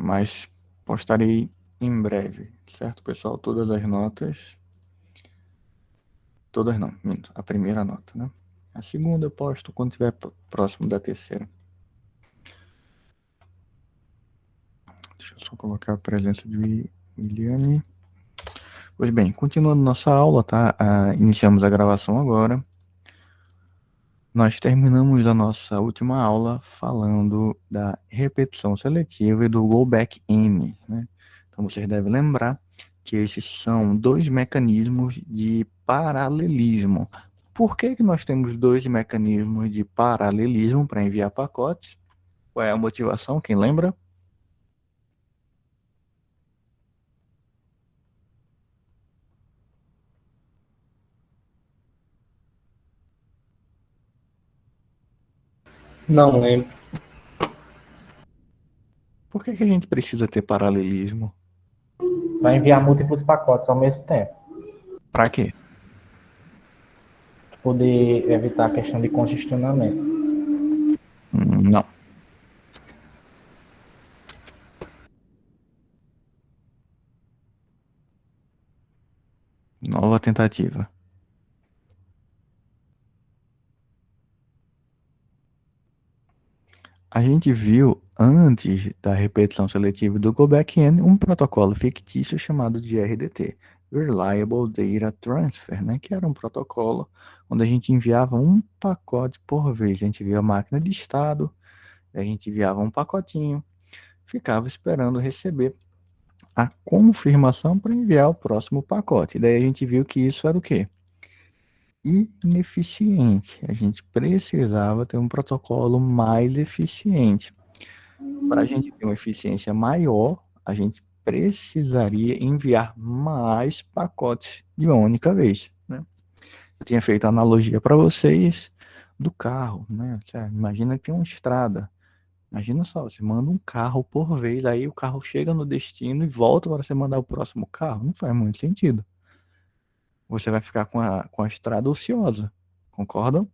mas postarei em breve, certo, pessoal? Todas as notas. Todas não, minto. A primeira nota, né? A segunda eu posto quando estiver próximo da terceira. Deixa eu só colocar a presença de Williane. Pois bem, continuando nossa aula, tá? Iniciamos a gravação agora. Nós terminamos a nossa última aula falando da repetição seletiva e do Go Back N, né? Então vocês devem lembrar que esses são dois mecanismos de paralelismo. Por que nós temos dois mecanismos de paralelismo para enviar pacotes? Qual é a motivação? Quem lembra? Não lembro. Por que a gente precisa ter paralelismo? Vai enviar múltiplos pacotes ao mesmo tempo. Para quê? Poder evitar a questão de congestionamento. Não. Nova tentativa. A gente viu, antes da repetição seletiva do Go Back N, um protocolo fictício chamado de RDT, Reliable Data Transfer, né? Que era um protocolo onde a gente enviava um pacote por vez. A gente via a máquina de estado, a gente enviava um pacotinho, ficava esperando receber a confirmação para enviar o próximo pacote. E daí a gente viu que isso era o quê? Ineficiente. A gente precisava ter um protocolo mais eficiente. Para a gente ter uma eficiência maior, a gente precisaria enviar mais pacotes de uma única vez, né? Eu tinha feito a analogia para vocês do carro, né? Imagina que tem uma estrada. Imagina só, você manda um carro por vez, aí o carro chega no destino e volta para você mandar o próximo carro. Não faz muito sentido. Você vai ficar com a estrada ociosa, concordam?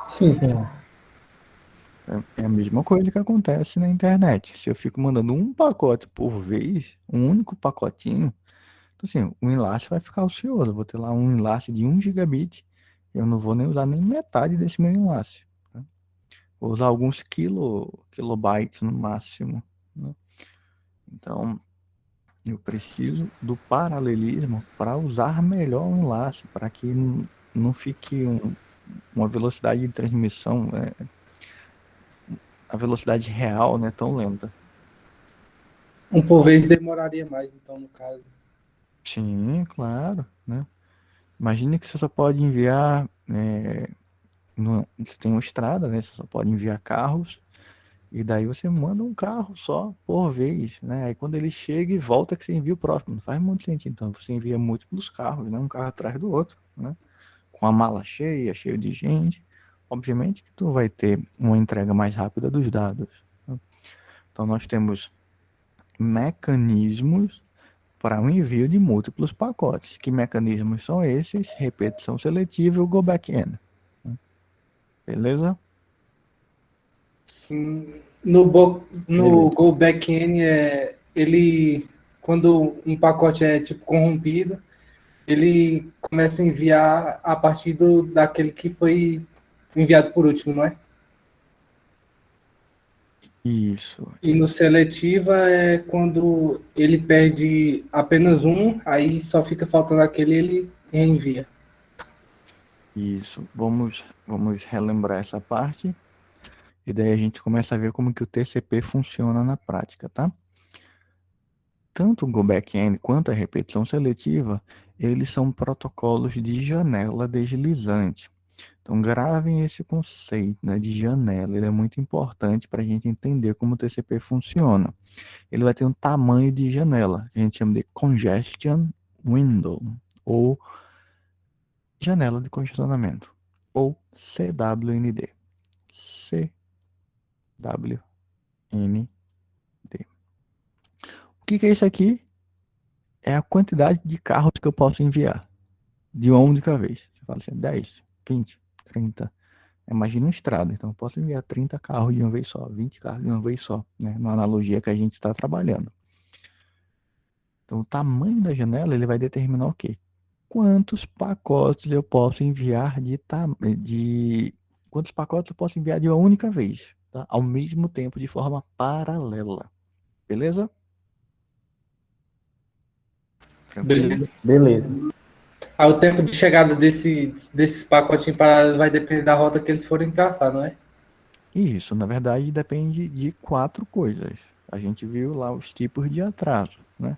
Sim. É a mesma coisa que acontece na internet. Se eu fico mandando um pacote por vez, um único pacotinho, então assim, o enlace vai ficar ocioso. Eu vou ter lá um enlace de 1 gigabit, eu não vou nem usar nem metade desse meu enlace, né? Vou usar alguns kilobytes no máximo, né? Então, eu preciso do paralelismo para usar melhor o enlace, para que não fique uma velocidade de transmissão, a velocidade real, né, tão lenta. Um por vez demoraria mais, então, no caso. Sim, claro, né? Imagine que você só pode enviar, você tem uma estrada, né? Você só pode enviar carros, e daí você manda um carro só por vez, né? Aí quando ele chega e volta que você envia o próximo. Não faz muito sentido. Então você envia múltiplos carros, né? Um carro atrás do outro, né? Com a mala cheia, cheio de gente. Obviamente que tu vai ter uma entrega mais rápida dos dados, né? Então nós temos mecanismos para o envio de múltiplos pacotes. Que mecanismos são esses? Repetição seletiva e o go back N. Beleza? Sim. No Beleza. Go Back N, ele, quando um pacote é tipo corrompido, ele começa a enviar a partir daquele que foi enviado por último, não é? Isso, E no seletiva é quando ele perde apenas um, aí só fica faltando aquele e ele reenvia. isso. Vamos relembrar essa parte e daí a gente começa a ver como que o TCP funciona na prática, tá? Tanto o go back N quanto a repetição seletiva, eles são protocolos de janela deslizante. Então, gravem esse conceito, né, de janela. Ele é muito importante para a gente entender como o TCP funciona. Ele vai ter um tamanho de janela, que a gente chama de congestion window, ou janela de congestionamento, ou CWND. CWND. O que é isso aqui? É a quantidade de carros que eu posso enviar de uma única vez. Você fala assim, 10, 20, 30. Imagina uma estrada, então eu posso enviar 30 carros de uma vez só, 20 carros de uma vez só, né? Na analogia que a gente está trabalhando. Então o tamanho da janela ele vai determinar o quê? Quantos pacotes eu posso enviar de quantos pacotes eu posso enviar de uma única vez, tá? Ao mesmo tempo, de forma paralela. Beleza? Tranquilo? Beleza. Beleza. Aí o tempo de chegada desses pacotinhos parados vai depender da rota que eles forem traçar, não é? Isso, na verdade, depende de 4 coisas. A gente viu lá os tipos de atraso, né?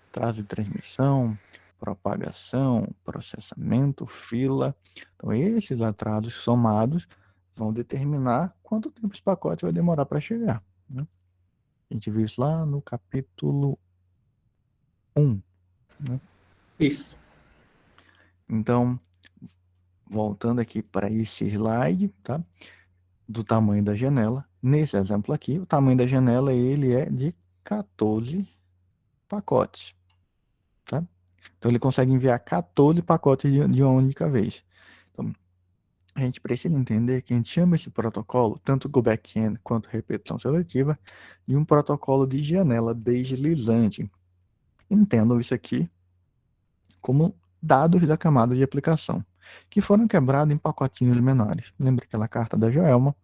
Atraso de transmissão, propagação, processamento, fila. Então, esses atrasos somados vão determinar quanto tempo esse pacote vai demorar para chegar, né? A gente viu isso lá no capítulo 1, né? Isso. Então, voltando aqui para esse slide, tá? Do tamanho da janela. Nesse exemplo aqui, o tamanho da janela ele é de 14 pacotes, tá? Então ele consegue enviar 14 pacotes de uma única vez. Então, a gente precisa entender que a gente chama esse protocolo, tanto go back-end quanto repetição seletiva, de um protocolo de janela deslizante. Entendam isso aqui como dados da camada de aplicação, que foram quebrados em pacotinhos menores. Lembra aquela carta da Joelma,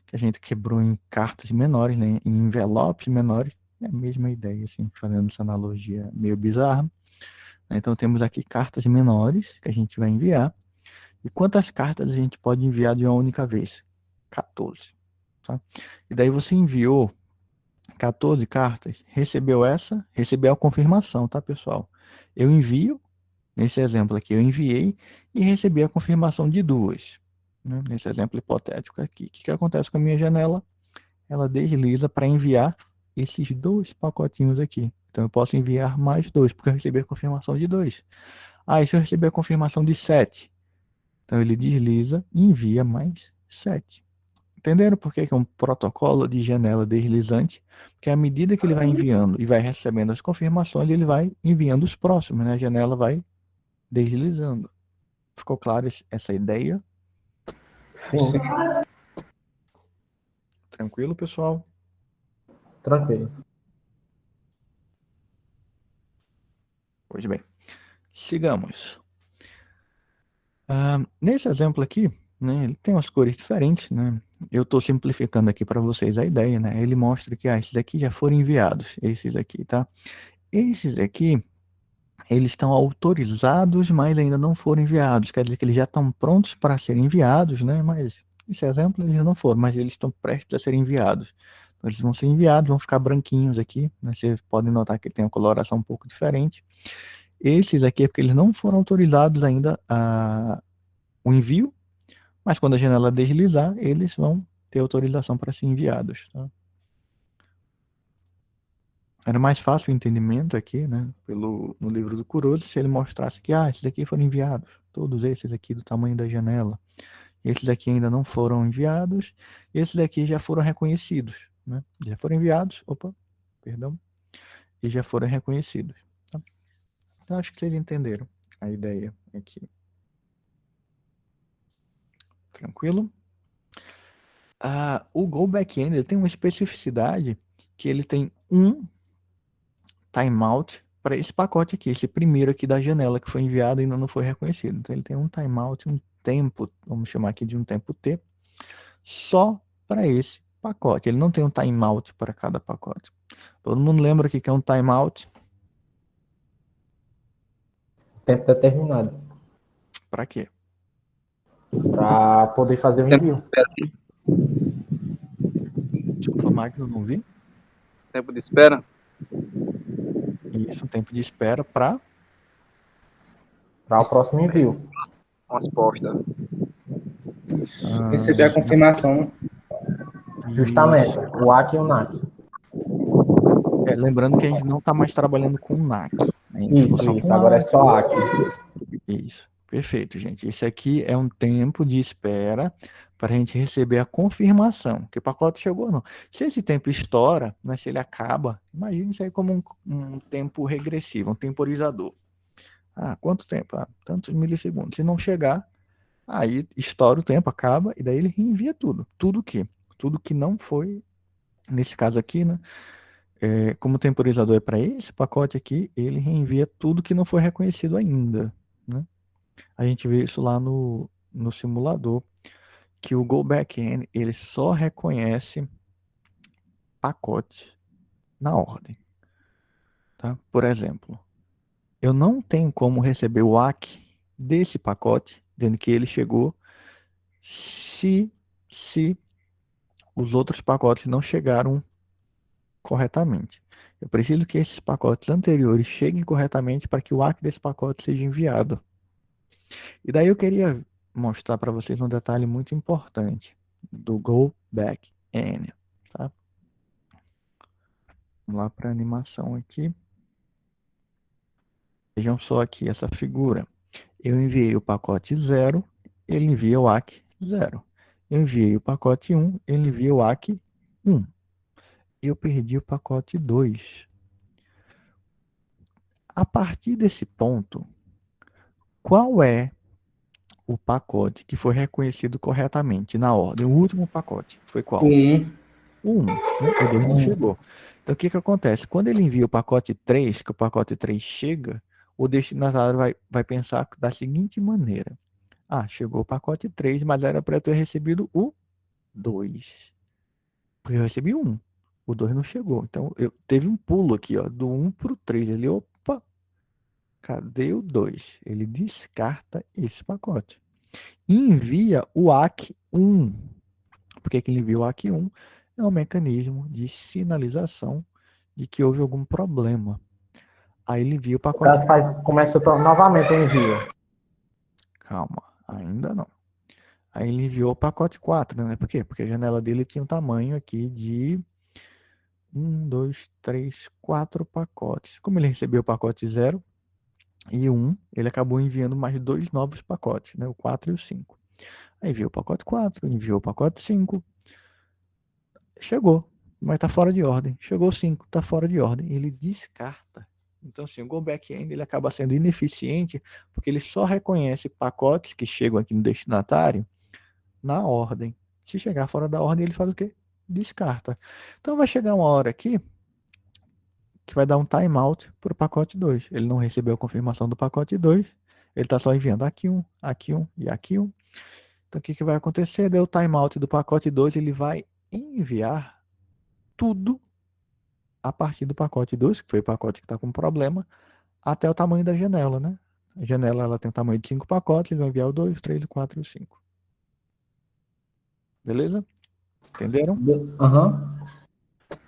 que a gente quebrou em cartas menores, né, em envelopes menores? É a mesma ideia, assim, fazendo essa analogia meio bizarra. Então temos aqui cartas menores que a gente vai enviar. E quantas cartas a gente pode enviar de uma única vez? 14. Tá? E daí você enviou 14 cartas, recebeu a confirmação, tá, pessoal? Eu envio, nesse exemplo aqui, eu enviei e recebi a confirmação de 2. Né? Nesse exemplo hipotético aqui. O que acontece com a minha janela? Ela desliza para enviar esses 2 pacotinhos aqui. Então eu posso enviar mais 2, porque eu recebi a confirmação de 2. Ah, e se eu receber a confirmação de 7? Então ele desliza e envia mais 7. Entenderam por que é um protocolo de janela deslizante? Porque à medida que ele vai enviando e vai recebendo as confirmações, ele vai enviando os próximos, né? A janela vai deslizando. Ficou claro essa ideia? Sim, Tranquilo, pessoal? tranquilo. Pois bem, sigamos. Nesse exemplo aqui, né, ele tem umas cores diferentes, né? Eu estou simplificando aqui para vocês a ideia, né? Ele mostra que esses aqui já foram enviados, esses aqui, tá? Esses aqui, eles estão autorizados, mas ainda não foram enviados. Quer dizer que eles já estão prontos para serem enviados, né? Mas esse exemplo eles não foram, mas eles estão prestes a serem enviados. Então, eles vão ser enviados, vão ficar branquinhos aqui, né? Vocês podem notar que ele tem uma coloração um pouco diferente. Esses aqui é porque eles não foram autorizados ainda o envio, mas quando a janela deslizar, eles vão ter autorização para ser enviados. Tá? Era mais fácil o entendimento aqui, né, no livro do Kuroda, se ele mostrasse que, esses daqui foram enviados, todos esses aqui do tamanho da janela. Esses aqui ainda não foram enviados, esses daqui já foram reconhecidos, né? Já foram enviados, perdão, e já foram reconhecidos. Tá? Então, acho que vocês entenderam a ideia aqui. Tranquilo? O Go Backend tem uma especificidade que ele tem um timeout para esse pacote aqui, esse primeiro aqui da janela que foi enviado e ainda não foi reconhecido. Então ele tem um timeout, um tempo, vamos chamar aqui de um tempo T, só para esse pacote. Ele não tem um timeout para cada pacote. Todo mundo lembra o que é um timeout? Tempo determinado. Para quê? Para poder fazer o envio. Desculpa, Magno, não vi. Tempo de espera? Isso, um tempo de espera para Para o próximo envio. Resposta. Isso. Receber a confirmação, né? Justamente. O AC e o NAC. Lembrando que a gente não está mais trabalhando com NAC. A gente ficou só Isso. com Agora é ACK. só AC. Isso. Perfeito, gente. Esse aqui é um tempo de espera para a gente receber a confirmação que o pacote chegou ou não. Se esse tempo estoura, né, se ele acaba, imagine isso aí como um tempo regressivo, um temporizador. Quanto tempo? Tantos milissegundos. Se não chegar, Aí estoura o tempo, acaba, e daí ele reenvia tudo. Tudo que não foi, nesse caso aqui, né? Como o temporizador é para esse pacote aqui, ele reenvia tudo que não foi reconhecido ainda, né? A gente vê isso lá no simulador, que o Go Backend, ele só reconhece pacote na ordem, tá? Por exemplo, eu não tenho como receber o ACK desse pacote, dizendo que ele chegou, se os outros pacotes não chegaram corretamente. Eu preciso que esses pacotes anteriores cheguem corretamente para que o ACK desse pacote seja enviado. E daí eu queria mostrar para vocês um detalhe muito importante do Go Back N, tá? Vamos lá para a animação aqui. Vejam só aqui essa figura. Eu enviei o pacote 0, ele envia o ACK 0. Eu enviei o pacote 1, ele envia o ACK 1. Eu perdi o pacote 2. A partir desse ponto, qual é o pacote que foi reconhecido corretamente na ordem? O último pacote foi qual? O 1. O 1, né? O 2 não chegou. Então, o que que acontece? Quando ele envia o pacote 3, que o pacote 3 chega, o destinatário vai pensar da seguinte maneira. Ah, chegou o pacote 3, mas era para eu ter recebido o 2. Porque eu recebi o 1. O 2 não chegou. Então, teve um pulo aqui, ó, do 1 para o 3. Ele, opa, cadê o 2? Ele descarta esse pacote. E envia o ACK 1. Por que ele envia o ACK 1? É um mecanismo de sinalização de que houve algum problema. Aí ele envia o No pacote. caso, começa novamente o envio. Calma, ainda não. Aí ele enviou o pacote 4, né? Por quê? Porque a janela dele tinha um tamanho aqui de 1, 2, 3, 4 pacotes. Como ele recebeu o pacote 0 e 1, ele acabou enviando mais 2 novos pacotes, né? O 4 e o 5. Aí enviou o pacote 4, enviou o pacote 5. Chegou, mas está fora de ordem. Chegou 5, está fora de ordem. Ele descarta. Então, assim, o Go Backend ele acaba sendo ineficiente porque ele só reconhece pacotes que chegam aqui no destinatário na ordem. Se chegar fora da ordem, ele faz o quê? Descarta. Então, vai chegar uma hora aqui que vai dar um timeout para o pacote 2. Ele não recebeu a confirmação do pacote 2. Ele está só enviando aqui um e aqui um. Então, o que, que vai acontecer? Deu o timeout do pacote 2, ele vai enviar tudo a partir do pacote 2, que foi o pacote que está com problema, até o tamanho da janela, né? A janela ela tem o tamanho de 5 pacotes, ele vai enviar o 2, 3, 4 e o 5. Beleza? Entenderam? Aham.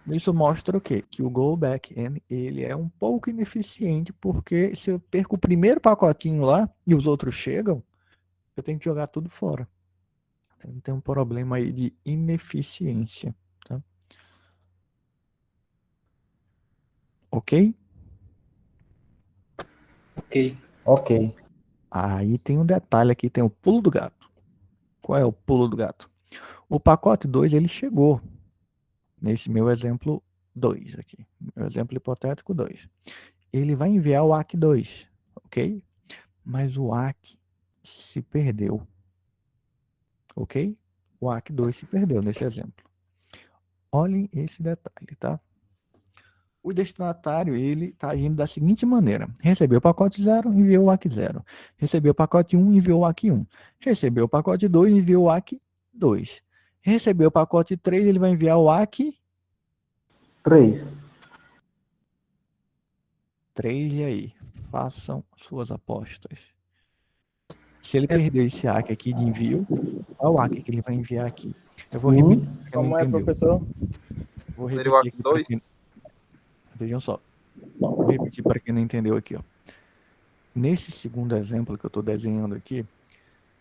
Isso mostra o quê? Que o Go Backend ele é um pouco ineficiente, porque se eu perco o primeiro pacotinho lá e os outros chegam, eu tenho que jogar tudo fora. Então tem um problema aí de ineficiência. Tá? Ok? Ok. Ok. Aí tem um detalhe aqui, tem o pulo do gato. Qual é o pulo do gato? O pacote 2 ele chegou nesse meu exemplo 2 aqui. Meu exemplo hipotético 2. Ele vai enviar o ACK 2, ok? Mas o ACK se perdeu, ok? O ACK 2 se perdeu nesse exemplo. Olhem esse detalhe, tá? O destinatário, ele está agindo da seguinte maneira. Recebeu o pacote 0, enviou o ACK 0. Recebeu o pacote 1, enviou o ACK 1. Recebeu o pacote 2, enviou o ACK 2. Recebeu o pacote 3, ele vai enviar o ACK 3. 3. E aí? Façam suas apostas. Se ele perder esse ACK aqui de envio, qual o ACK que ele vai enviar aqui? Eu vou repetir para quem não Como é, entendeu. professor? Vou Seria o repetir ACK aqui para 2? quem... Vejam só. Vou repetir para quem não entendeu aqui, ó. Nesse segundo exemplo que eu estou desenhando aqui,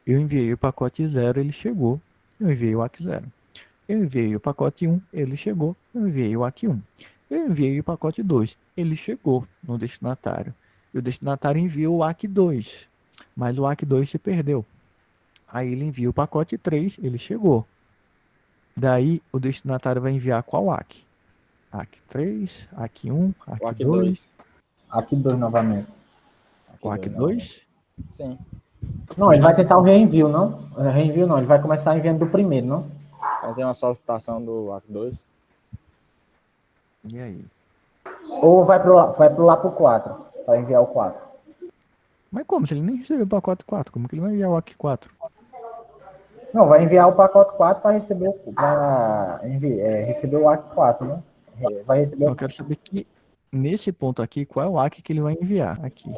eu enviei o pacote 0, ele chegou. Eu enviei o ACK 0. Eu enviei o pacote 1, ele chegou. Eu enviei o ACK 1. Eu enviei o pacote 2, ele chegou no destinatário. E o destinatário enviou o ACK 2, mas o ACK 2 se perdeu. Aí ele envia o pacote 3, ele chegou. Daí o destinatário vai enviar qual ACK? ACK 3, ACK 1, O ACK ACK 2, Aqui 2 novamente. o ACK novamente. 2. Sim. Não, ele vai tentar o reenvio, não? Reenvio não, ele vai começar enviando do primeiro, não? Fazer uma solicitação do Act 2. E aí? Ou vai pro lá pro 4, para enviar o 4. Mas como? Se ele nem recebeu o pacote 4, como que ele vai enviar o AC 4? Não, vai enviar o pacote 4 para receber, receber o ACK 4, né? Vai receber Eu quero saber que, nesse ponto aqui, qual é o AC que ele vai enviar aqui.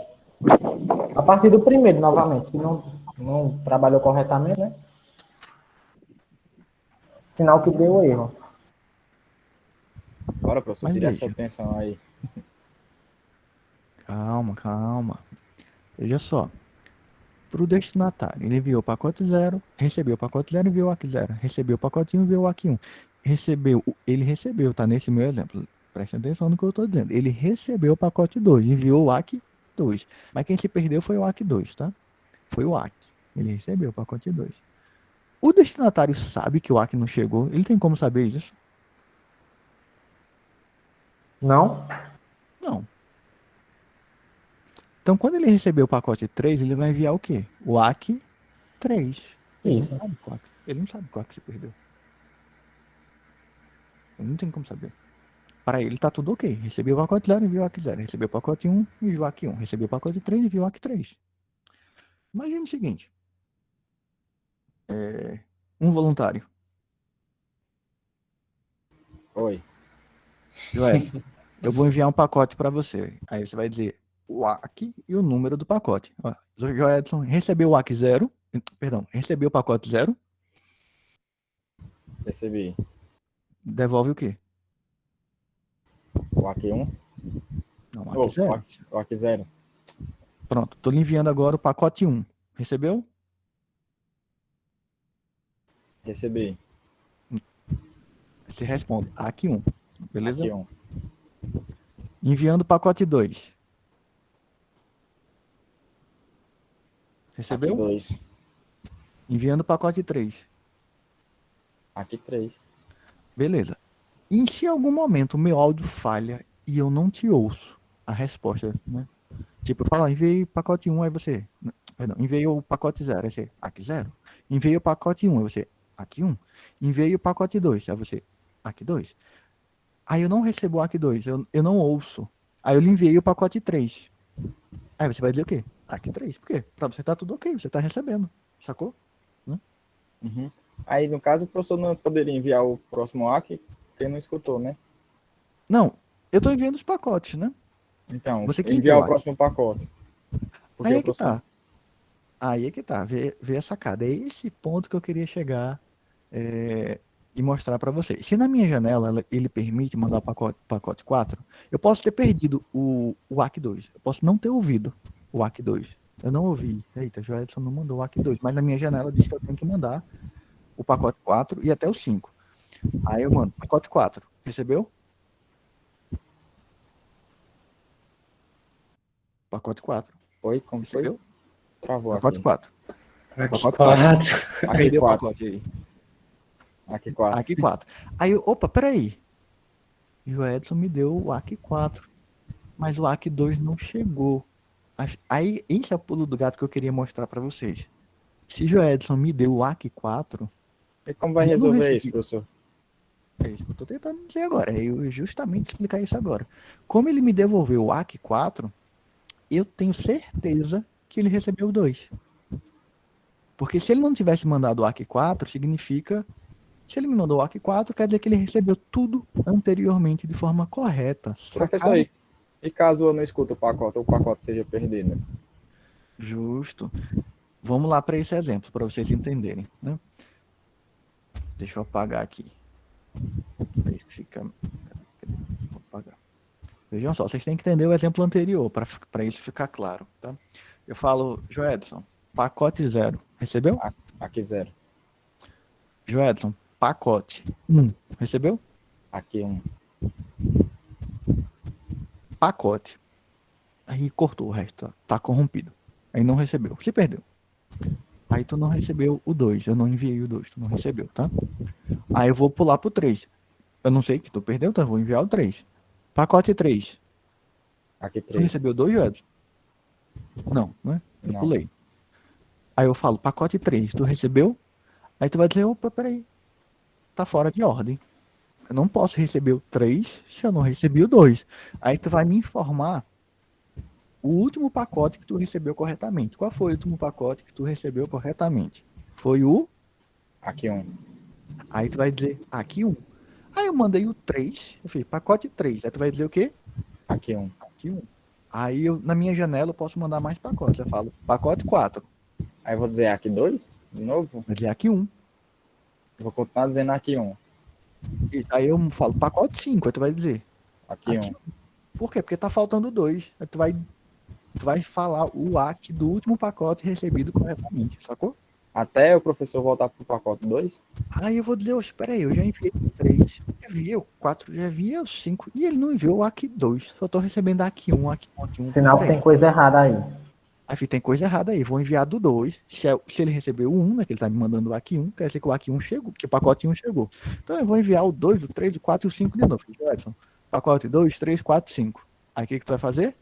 a partir do primeiro, novamente. Se não trabalhou corretamente, né? Sinal que deu erro. Bora, professor, Mas tira essa veja. atenção aí. Calma. Veja só. Para o destinatário, ele enviou o pacote 0, recebeu o pacote 0 e enviou o AC 0. Recebeu o pacote 1 e enviou o AC 1. Ele recebeu, tá nesse meu exemplo. Presta atenção no que eu estou dizendo. Ele recebeu o pacote 2, enviou o AC 2. Mas quem se perdeu foi o AC 2, tá? Foi o AC. Ele recebeu o pacote 2. O destinatário sabe que o AC não chegou. Ele tem como saber isso? Não? Não. Então, quando ele receber o pacote 3, ele vai enviar o quê? O AC 3. Isso. Ele não sabe que o AC se perdeu. Ele não tem como saber. Para ele tá tudo ok. Recebeu o pacote 0, enviou o AC 0. Recebeu o pacote 1, enviou o AC 1. Recebeu o pacote 3, enviou o AC 3. Imagina o seguinte. Um voluntário. Oi. Joel, eu vou enviar um pacote para você. Aí você vai dizer o AC e o número do pacote. Ó, Joelson recebeu o AC 0. Perdão, recebeu o pacote 0. Recebi. Devolve o quê? O Act 1. Não, Oh, AC 0. o Act 0. Pronto, tô lhe enviando agora o pacote 1. Recebeu? Recebi. Você responde AC 1. Beleza? Act 1. Enviando o pacote 2. Act Recebeu? 2. Enviando o pacote 3. Act 3. Beleza. E se em algum momento o meu áudio falha e eu não te ouço a resposta, né? Tipo, eu falo, enviei o pacote 1, aí você... Perdão, enviei o pacote 0, aí você, AC 0. Enviei o pacote 1, aí você, AC 1. Enviei o pacote 2, aí você, AC 2. Aí eu não recebo o AC 2, eu não ouço. Aí eu lhe enviei o pacote 3. Aí você vai dizer o quê? AC 3. Por quê? Pra você tá tudo ok, você tá recebendo. Sacou? Uhum. Aí, no caso, o professor não poderia enviar o próximo Act, porque não escutou, né? Não, eu tô enviando os pacotes, né? Então, Você que enviar enviou o o Act. próximo pacote. Porque Aí o é que professor... tá. Aí é que tá. Vê a sacada. É esse ponto que eu queria chegar e mostrar para vocês. Se na minha janela ele permite mandar o pacote 4, eu posso ter perdido o AC 2. Eu posso não ter ouvido o AC 2. Eu não ouvi. Eita, Joelson não mandou o AC 2. Mas na minha janela diz que eu tenho que mandar o pacote 4 e até o 5. Aí eu mando pacote 4. Recebeu? Pacote 4. Oi, como foi? Recebeu? Travou Pacote aqui. 4. Aqui, Pacote 4. Aqui Perdeu o 4. pacote aí. Aqui 4. AC 4. Aí, opa, peraí. E o Edson me deu o AC 4. Mas o AC 2 não chegou. Aí, esse é o pulo do gato que eu queria mostrar para vocês. Se o Edson me deu o AC 4, E como vai e eu não resolver recebi. isso, professor? É isso que eu tô tentando dizer agora. É eu justamente explicar isso agora. Como ele me devolveu o AC 4, eu tenho certeza que ele recebeu o 2. Porque se ele não tivesse mandado o AC 4, significa... Se ele me mandou o AC 4, quer dizer que ele recebeu tudo anteriormente de forma correta. Professor, Sacado? e caso eu não escute o pacote, ou o pacote seja perdido? Justo. Vamos lá para esse exemplo, para vocês entenderem, né? Deixa eu apagar aqui. Aí fica... Vou apagar. Vejam só, vocês têm que entender o exemplo anterior para isso ficar claro, tá? Eu falo, Joedson, pacote 0. Recebeu? Aqui 0. Joedson, pacote 1. Recebeu? Aqui 1. Pacote. Aí cortou o resto, tá corrompido. Aí não recebeu. Se perdeu. Aí tu não recebeu o 2. Eu não enviei o 2. Tu não recebeu, tá? Aí eu vou pular pro 3. Eu não sei que tu perdeu, então eu vou enviar o 3. Pacote 3. Aqui Tu 3. recebeu 2, Edson? Não, né? Eu Não. pulei. Aí eu falo, pacote 3, tu recebeu? Aí tu vai dizer, opa, peraí, tá fora de ordem. Eu não posso receber o 3 se eu não recebi o 2. Aí tu vai me informar o último pacote que tu recebeu corretamente. Qual foi o último pacote que tu recebeu corretamente? Foi o... Aqui um. Aí tu vai dizer, aqui um. Aí eu mandei o 3, eu fiz pacote 3. Aí tu vai dizer o quê? Aqui um. Aqui um. Aí eu, na minha janela eu posso mandar mais pacotes. Eu falo, pacote 4. Aí eu vou dizer aqui 2, de novo. Vai dizer aqui um. Eu vou continuar dizendo aqui um. E aí eu falo, pacote 5. Aí tu vai dizer, Aqui aqui um. um. Por quê? Porque tá faltando 2. Aí tu vai falar o ACK do último pacote recebido corretamente, sacou? Até o professor voltar pro pacote 2. Aí eu vou dizer, espera aí, eu já enviei o 3, já enviei o 4, já enviei o 5, e ele não enviou o ACK 2, só tô recebendo ACK 1, ACK 1, ACK 1. Sinal que tem coisa errada aí. Aí filho, tem coisa errada aí, vou enviar do 2, se ele recebeu o 1, né, que ele tá me mandando o ACK 1, quer dizer que o ACK 1 chegou, que o pacote 1 chegou. Então eu vou enviar o 2, o 3, o 4 e o 5 de novo, Edson. Pacote 2, 3, 4, 5. Aí o que tu vai fazer?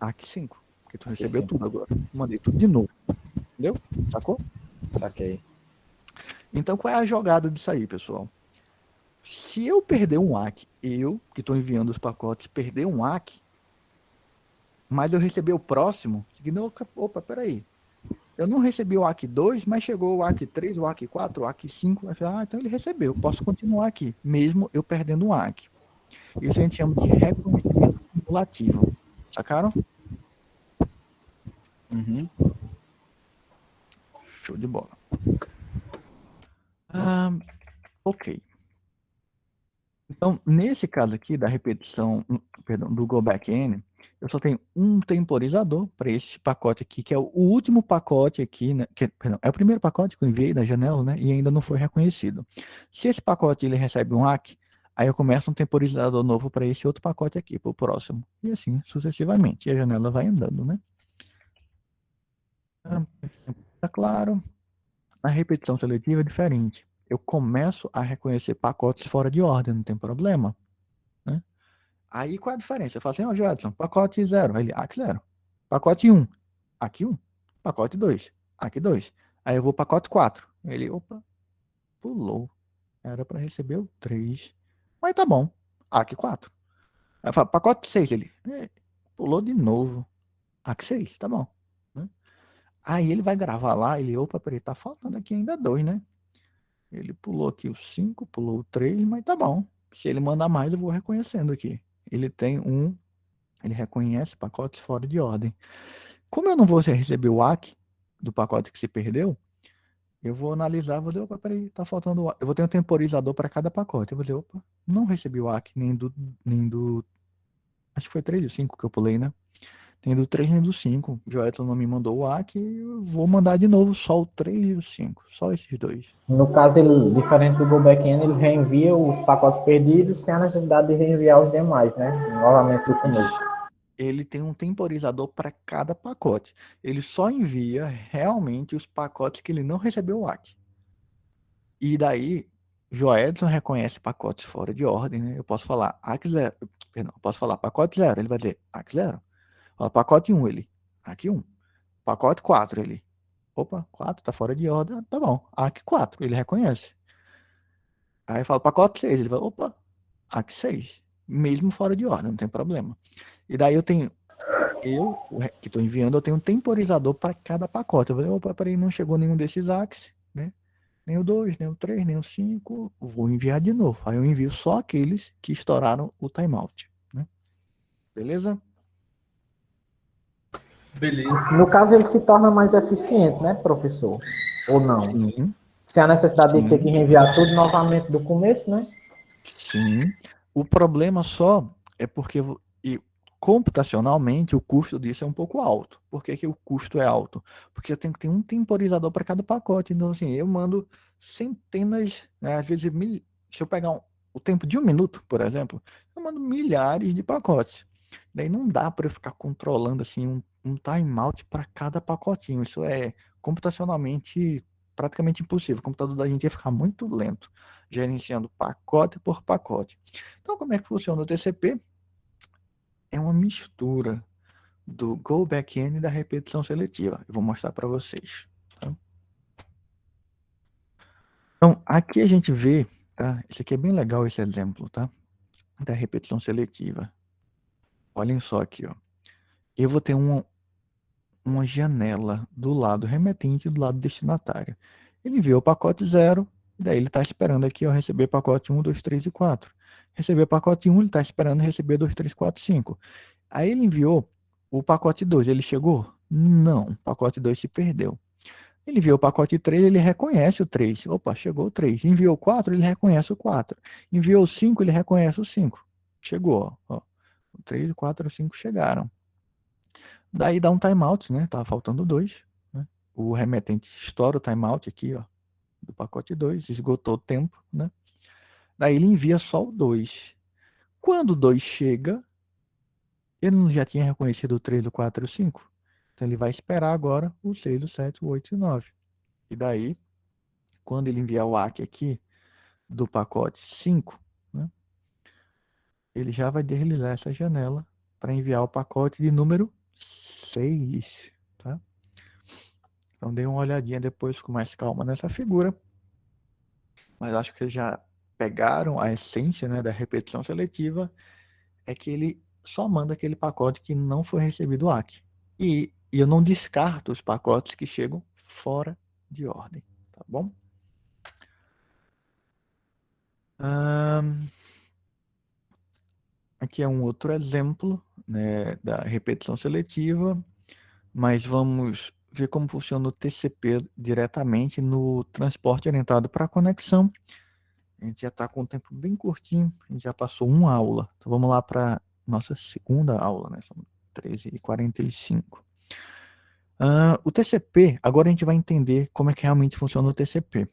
ACK 5, porque tu recebeu 5. tudo agora. Mandei tudo de novo, entendeu? Sacou? Saquei. Então qual é a jogada disso aí, pessoal? Se eu perder um ACK, eu, que estou enviando os pacotes, perder um ACK, mas eu receber o próximo, opa, peraí. Eu não recebi o ACK 2, mas chegou o ACK 3, o ACK 4, o ACK 5. Então ele recebeu, eu posso continuar aqui, mesmo eu perdendo um ACK. Isso a gente chama de reconhecimento cumulativo. Sacaram? Uhum. Show de bola. Ok. Então, nesse caso aqui da repetição, perdão, do go back n, eu só tenho um temporizador para esse pacote aqui, que é o último pacote aqui, né, perdão, é o primeiro pacote que eu enviei da janela, né, e ainda não foi reconhecido. Se esse pacote ele recebe um ACK, aí eu começo um temporizador novo para esse outro pacote aqui, para o próximo, e assim sucessivamente, e a janela vai andando, né. Tá claro? Na repetição seletiva é diferente. Eu começo a reconhecer pacotes fora de ordem, não tem problema, né? Aí qual é a diferença? Eu falo assim, ó, Jadson, pacote 0. Aí ele, ACK 0. Pacote 1, aqui 1. Pacote 2, aqui 2. Aí eu vou pacote 4. Ele, opa, pulou. Era para receber o 3. Mas tá bom, aqui 4. Aí eu falo, pacote 6. Ele, pulou de novo. Aqui 6, tá bom. Né? Aí ele vai gravar lá, ele, opa, peraí, tá faltando aqui ainda 2, né? Ele pulou aqui o 5, pulou o 3, mas tá bom. Se ele mandar mais, eu vou reconhecendo aqui. Ele tem um, ele reconhece pacotes fora de ordem. Como eu não vou receber o ACK do pacote que se perdeu, eu vou analisar, vou dizer, opa, peraí, tá faltando o ACK. Eu vou ter um temporizador para cada pacote. Eu vou dizer, opa, não recebi o ACK nem do, acho que foi 3 e 5 que eu pulei, né? Nem do 3 nem do 5. O Joelton não me mandou o ACK, eu vou mandar de novo só o 3 e o 5. Só esses dois. No caso, ele, diferente do go back n, ele reenvia os pacotes perdidos sem a necessidade de reenviar os demais, né? Novamente do começo. Ele tem um temporizador para cada pacote. Ele só envia realmente os pacotes que ele não recebeu o ACK. E daí, Joedson reconhece pacotes fora de ordem, né? Eu posso falar ACK 0, perdão, eu posso falar pacote 0, ele vai dizer ACK 0. Fala, pacote 1, ele, ACK 1. Pacote 4, ele, opa, 4 tá fora de ordem, tá bom, ACK 4, ele reconhece. Aí fala pacote 6, ele vai, opa, ACK 6, mesmo fora de ordem, não tem problema. E daí eu que estou enviando, eu tenho um temporizador para cada pacote. Eu falei, opa, peraí, não chegou nenhum desses ACKs, né? Nem o 2, nem o 3, nem o 5, vou enviar de novo. Aí eu envio só aqueles que estouraram o timeout, né? Beleza? Beleza. No caso, ele se torna mais eficiente, né, professor? Ou não? Sim, Sem a necessidade de ter que sim, reenviar tudo novamente do começo, né? sim. O problema só é porque computacionalmente o custo disso é um pouco alto. Por que que o custo é alto? Porque eu tenho que ter um temporizador para cada pacote. Então, assim, eu mando centenas, né, às vezes se eu pegar o tempo de 1 minuto, por exemplo, eu mando milhares de pacotes. Daí não dá para eu ficar controlando assim um timeout para cada pacotinho. Isso é computacionalmente praticamente impossível. O computador da gente ia ficar muito lento, gerenciando pacote por pacote. Então, como é que funciona o TCP? É uma mistura. do go back-n e da repetição seletiva. Eu vou mostrar para vocês. Tá? Então, aqui a gente vê, tá? Esse aqui é bem legal, esse exemplo, tá? Da repetição seletiva. Olhem só aqui, ó. Eu vou ter uma janela do lado remetente e do lado destinatário. Ele enviou o pacote 0, e daí ele está esperando aqui, ó, receber pacote 1, 2, 3 e 4. Receber pacote 1, ele está esperando receber 2, 3, 4, 5. Aí ele enviou o pacote 2, ele chegou? Não, o pacote 2 se perdeu. Ele enviou o pacote 3, ele reconhece o 3. Opa, chegou o 3. Enviou o 4, ele reconhece o 4. Enviou o 5, ele reconhece o 5. Chegou, ó. O 3, o 4 e o 5 chegaram. Daí dá um timeout, né? Tava faltando 2. Né? O remetente estoura o timeout aqui, ó, do pacote 2, esgotou o tempo, né? Daí ele envia só o 2. Quando o 2 chega, ele não já tinha reconhecido o 3, o 4 e o 5. Então ele vai esperar agora o 6, o 7, o 8 e o 9. E daí, quando ele enviar o ACK aqui do pacote 5, né, ele já vai deslizar essa janela para enviar o pacote de número 6. Tá? Então dê uma olhadinha depois com mais calma nessa figura. Mas acho que vocês já pegaram a essência, né, da repetição seletiva, é que ele só manda aquele pacote que não foi recebido o ACK. E eu não descarto os pacotes que chegam fora de ordem, tá bom? Aqui é um outro exemplo, né, da repetição seletiva, mas vamos ver como funciona o TCP diretamente no transporte orientado para conexão. A gente já está com um tempo bem curtinho, a gente já passou uma aula. Então vamos lá para nossa segunda aula, né? São 13h45. O TCP, agora a gente vai entender como é que realmente funciona o TCP,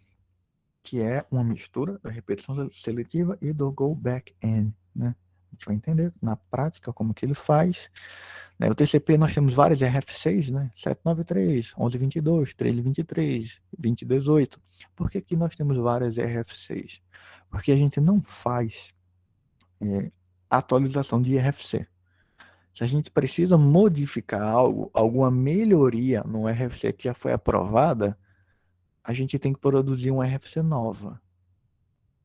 que é uma mistura da repetição seletiva e do go back-n, né? A gente vai entender na prática como que ele faz. Né? O TCP nós temos vários RF6, né? 793, 1122, 1323, 2018. Por que que nós temos várias RF6? Porque a gente não faz atualização de RFC. Se a gente precisa modificar algo, alguma melhoria no RFC que já foi aprovada, a gente tem que produzir uma RFC nova.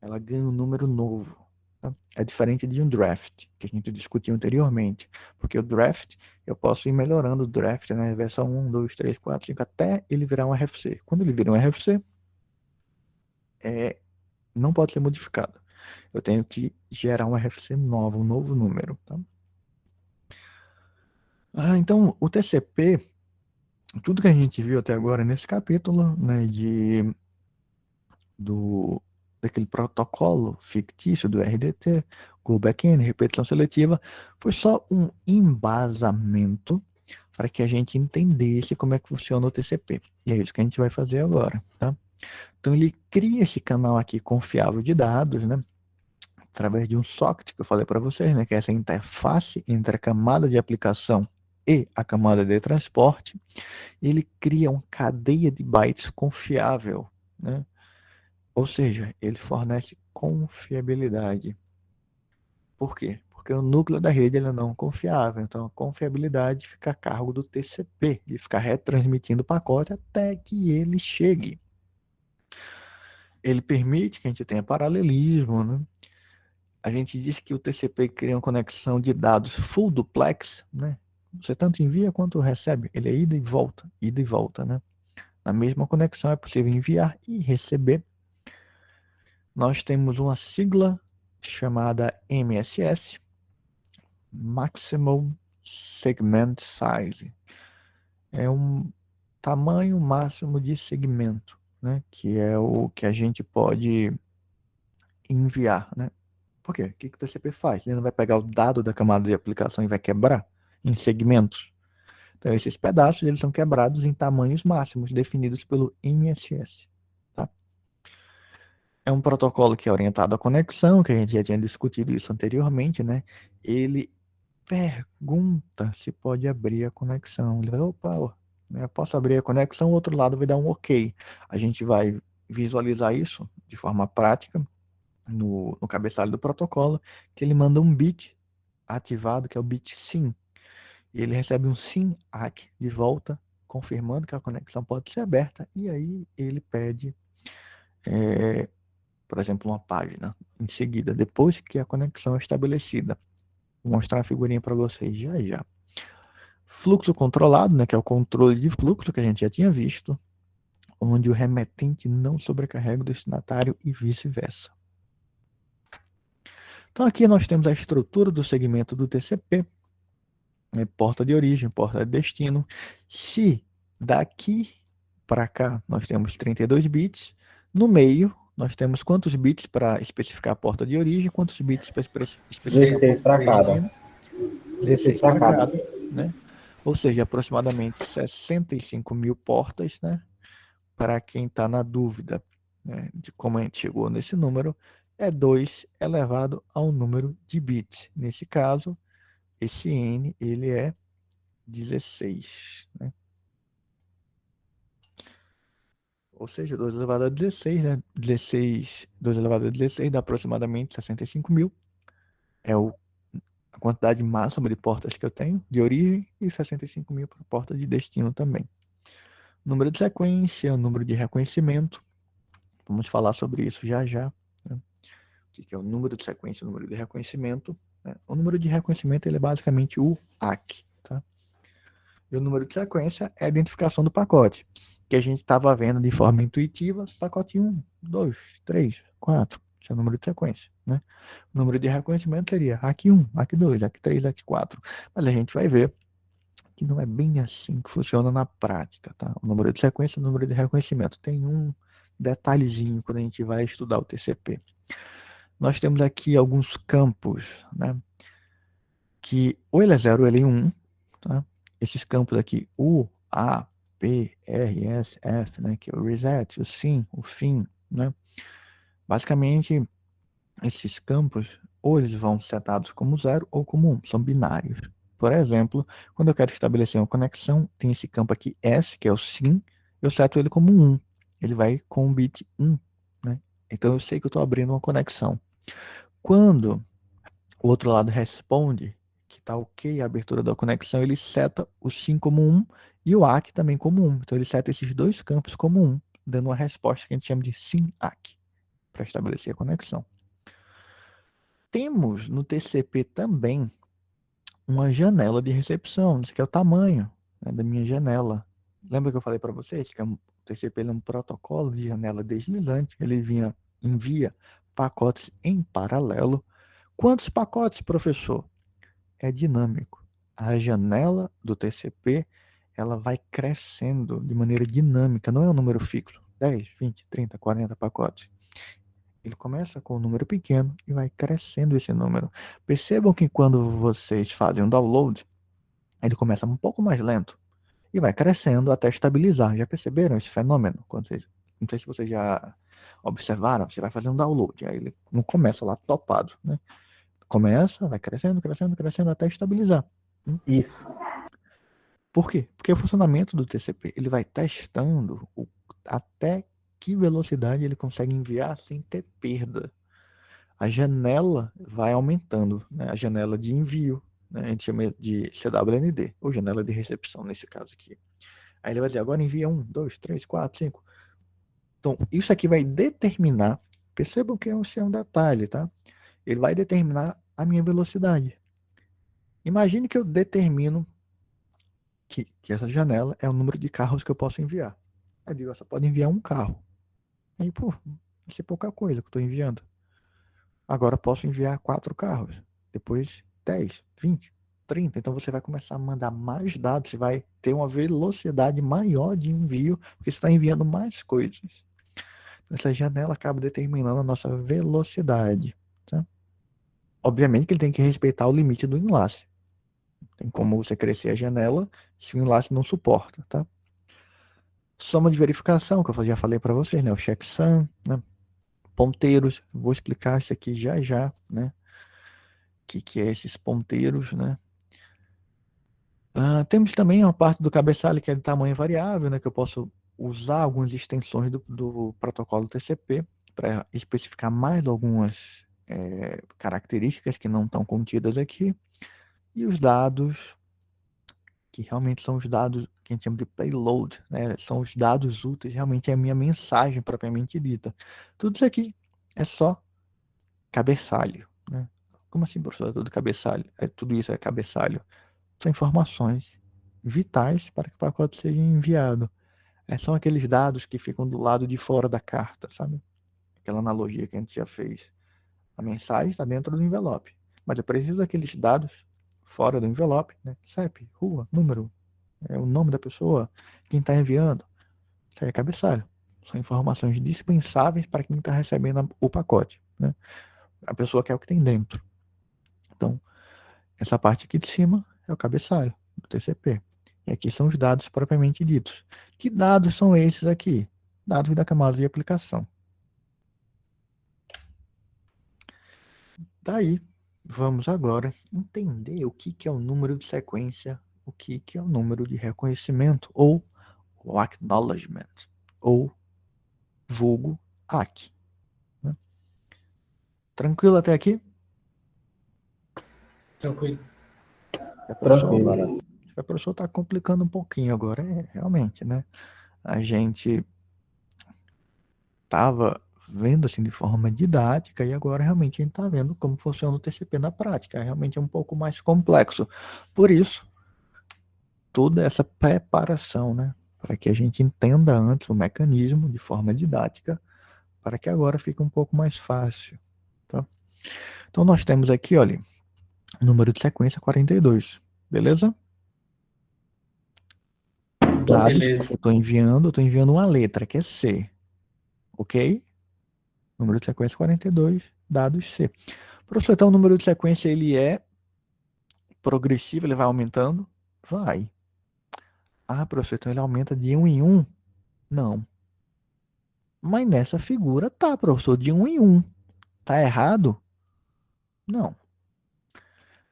Ela ganha um número novo. Tá? É diferente de um draft, que a gente discutiu anteriormente. Porque o draft, eu posso ir melhorando o draft, né? Versão 1, 2, 3, 4, 5, até ele virar um RFC. Quando ele vira um RFC, não pode ser modificado. Eu tenho que gerar um RFC novo, um novo número. Tá? Então, o TCP, tudo que a gente viu até agora nesse capítulo, né, daquele protocolo fictício do RDT, Go Back-N, repetição seletiva, foi só um embasamento para que a gente entendesse como é que funciona o TCP. E é isso que a gente vai fazer agora, tá? Então ele cria esse canal aqui confiável de dados, né? Através de um socket que eu falei para vocês, né? Que é essa interface entre a camada de aplicação e a camada de transporte. Ele cria uma cadeia de bytes confiável, né? Ou seja, ele fornece confiabilidade. Por quê? Porque o núcleo da rede ele não é confiável. Então, a confiabilidade fica a cargo do TCP, de ficar retransmitindo o pacote até que ele chegue. Ele permite que a gente tenha paralelismo, né? A gente disse que o TCP cria uma conexão de dados full duplex, né? Você tanto envia quanto recebe. Ele é ida e volta, né? Na mesma conexão é possível enviar e receber. Nós temos uma sigla chamada MSS, Maximum Segment Size. É um tamanho máximo de segmento, né? Que é o que a gente pode enviar, né? Por quê? O que o TCP faz? Ele não vai pegar o dado da camada de aplicação e vai quebrar em segmentos. Então, esses pedaços eles são quebrados em tamanhos máximos definidos pelo MSS. Tá? É um protocolo que é orientado à conexão, que a gente já tinha discutido isso anteriormente, né? Ele pergunta se pode abrir a conexão. Ele vai, opa, eu posso abrir a conexão, o outro lado vai dar um OK. A gente vai visualizar isso de forma prática no cabeçalho do protocolo, que ele manda um bit ativado, que é o bit SYN. ele recebe um SYN-ACK de volta, confirmando que a conexão pode ser aberta, e aí ele pede, por exemplo, uma página em seguida, depois que a conexão é estabelecida. Vou mostrar a figurinha para vocês já já. Fluxo controlado, né, que é o controle de fluxo que a gente já tinha visto, onde o remetente não sobrecarrega o destinatário e vice-versa. Então aqui nós temos a estrutura do segmento do TCP, né, porta de origem, porta de destino. Se daqui para cá nós temos 32 bits, no meio nós temos quantos bits para especificar a porta de origem, quantos bits para especificar a 16 porta para de cada. destino, 16 para cada. né? Ou seja, aproximadamente 65 mil portas, né? Para quem está na dúvida, né, de como a gente chegou nesse número, é 2 elevado ao número de bits. Nesse caso, esse N ele é 16, né? Ou seja, 2 elevado a 16, né? 2 elevado a 16 dá aproximadamente 65 mil. É a quantidade máxima de portas que eu tenho, de origem, e 65 mil para porta de destino também. Número de sequência, número de reconhecimento. Vamos falar sobre isso já já, né? O que é o número de sequência, o número de reconhecimento, né? O número de reconhecimento ele é basicamente o ACK, tá? E o número de sequência é a identificação do pacote, que a gente estava vendo de forma intuitiva, pacote 1, 2, 3, 4, esse é o número de sequência, né? O número de reconhecimento seria ACK 1, ACK 2, ACK 3, ACK 4, mas a gente vai ver que não é bem assim que funciona na prática, tá? O número de sequência e o número de reconhecimento. Tem um detalhezinho quando a gente vai estudar o TCP. Nós temos aqui alguns campos, né? Que ou ele é 0 ou ele é 1, tá? Esses campos aqui, U, A, P, R, S, F, né? Que é o reset, o SYN, o FIN, né? Basicamente, esses campos, ou eles vão setados como 0 ou como 1, são binários. Por exemplo, quando eu quero estabelecer uma conexão, tem esse campo aqui S, que é o SYN, eu seto ele como 1. Ele vai com o bit 1, né? Então eu sei que eu estou abrindo uma conexão. Quando o outro lado responde que está ok a abertura da conexão, ele seta o SYN como 1 e o ACK também como 1. Então ele seta esses dois campos como 1, dando uma resposta que a gente chama de SYN-ACK, para estabelecer a conexão. Temos no TCP também uma janela de recepção. Esse aqui é o tamanho, né, da minha janela. Lembra que eu falei para vocês que o TCP é um protocolo de janela deslizante? Ele envia pacotes em paralelo. Quantos pacotes, professor? É dinâmico. A janela do TCP ela vai crescendo de maneira dinâmica, não é um número fixo. 10, 20, 30, 40 pacotes. Ele começa com um número pequeno e vai crescendo esse número. Percebam que quando vocês fazem um download, ele começa um pouco mais lento e vai crescendo até estabilizar. Já perceberam esse fenômeno? Não sei se vocês já observaram, você vai fazer um download, aí ele não começa lá topado, né? Começa, vai crescendo, crescendo, crescendo até estabilizar. Isso. Por quê? Porque o funcionamento do TCP, ele vai testando até que velocidade ele consegue enviar sem ter perda. A janela vai aumentando, né? A janela de envio, né? A gente chama de CWND, ou janela de recepção, nesse caso aqui. Aí ele vai dizer, agora envia 1, 2, 3, 4, 5. Então, isso aqui vai determinar, percebam que esse é um detalhe, tá? Ele vai determinar a minha velocidade. Imagine que eu determino que essa janela é o número de carros que eu posso enviar. Aí eu digo, eu só pode enviar um carro. Aí, pô, vai ser pouca coisa que eu estou enviando. Agora posso enviar 4 carros. Depois 10, 20, 30. Então você vai começar a mandar mais dados. Você vai ter uma velocidade maior de envio, porque você está enviando mais coisas. Essa janela acaba determinando a nossa velocidade. Tá? Obviamente que ele tem que respeitar o limite do enlace. Tem como você crescer a janela se o enlace não suporta. Tá? Soma de verificação, que eu já falei para vocês, né? O checksum, né? Ponteiros, vou explicar isso aqui já já, né? O que é esses ponteiros, né? Temos também uma parte do cabeçalho que é de tamanho variável, né? Que eu posso usar algumas extensões do protocolo TCP para especificar mais algumas características que não estão contidas aqui. E os dados que realmente são os dados que a gente chama de payload, né? São os dados úteis, realmente é a minha mensagem propriamente dita. Tudo isso aqui é só cabeçalho, né? Como assim, professor? Tudo cabeçalho? Tudo isso é cabeçalho. São informações vitais para que o pacote seja enviado. São aqueles dados que ficam do lado de fora da carta, sabe? Aquela analogia que a gente já fez. A mensagem está dentro do envelope, mas eu preciso daqueles dados fora do envelope, né? CEP, rua, número, o nome da pessoa, quem está enviando. Isso aí é cabeçalho. São informações dispensáveis para quem está recebendo o pacote, né? A pessoa quer o que tem dentro. Então, essa parte aqui de cima é o cabeçalho do TCP. E aqui são os dados propriamente ditos. Que dados são esses aqui? Dados da camada de aplicação. Daí, vamos agora entender o que é o número de sequência, o que é o número de reconhecimento, ou o acknowledgement, ou vulgo ACK. Né? Tranquilo até aqui? Tranquilo. Tranquilo. A professora está complicando um pouquinho agora, realmente, né? A gente estava vendo assim de forma didática e agora realmente a gente está vendo como funciona o TCP na prática. Realmente é um pouco mais complexo. Por isso, toda essa preparação, né? Para que a gente entenda antes o mecanismo de forma didática, para que agora fique um pouco mais fácil. Tá? Então nós temos aqui, olha, número de sequência 42, beleza? Dados Beleza. que eu estou enviando uma letra, que é C, ok? Número de sequência 42, dados C. Professor, então o número de sequência ele é progressivo, ele vai aumentando? Vai. Ah, professor, então ele aumenta de 1 em 1? Não. Mas nessa figura tá, professor, de 1 em 1. Tá errado? Não.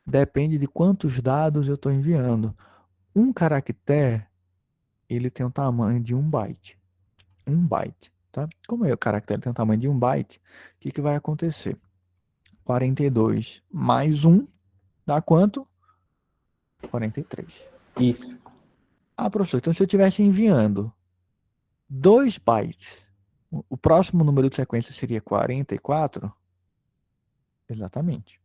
Depende de quantos dados eu estou enviando. Um caractere, ele tem o tamanho de 1 byte. 1 byte, tá? Como o caractere tem o tamanho de 1 byte, o que vai acontecer? 42 mais 1 dá quanto? 43. Isso. Ah, professor, então se eu estivesse enviando 2 bytes, o próximo número de sequência seria 44? Exatamente.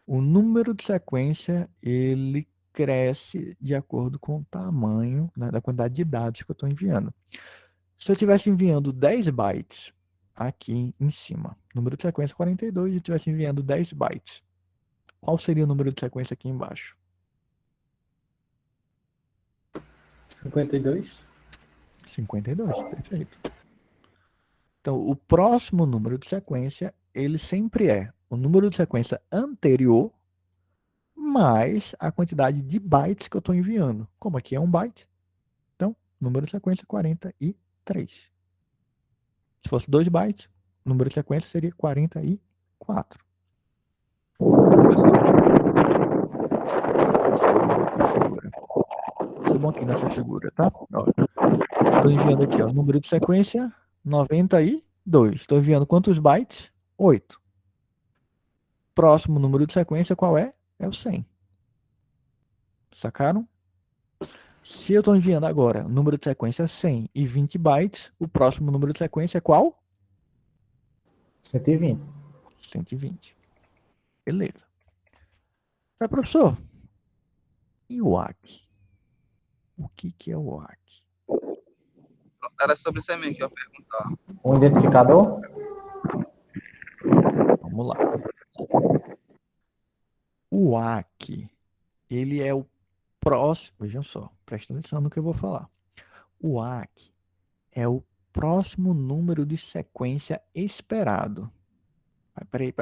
O número de sequência, ele cresce de acordo com o tamanho, né, da quantidade de dados que eu estou enviando. Se eu estivesse enviando 10 bytes aqui em cima, número de sequência 42, e eu estivesse enviando 10 bytes, qual seria o número de sequência aqui embaixo? 52. 52, perfeito. Então, o próximo número de sequência, ele sempre é o número de sequência anterior mais a quantidade de bytes que eu estou enviando. Como aqui é 1 byte, então, número de sequência 43. Se fosse 2 bytes, o número de sequência seria 44. Isso é bom aqui nessa figura, tá? Estou enviando aqui, ó, número de sequência 92. Estou enviando quantos bytes? 8. Próximo número de sequência qual é? É o 100. Sacaram? Se eu estou enviando agora número de sequência 100 e 20 bytes, o próximo número de sequência é qual? 120. 120. Beleza. Professor, e o ACK? O que é o ACK? Era sobre isso aí mesmo que eu ia perguntar. Um identificador? Vamos lá. O ACK, ele é o próximo. Vejam só, presta atenção no que eu vou falar. O ACK é o próximo número de sequência esperado. Peraí,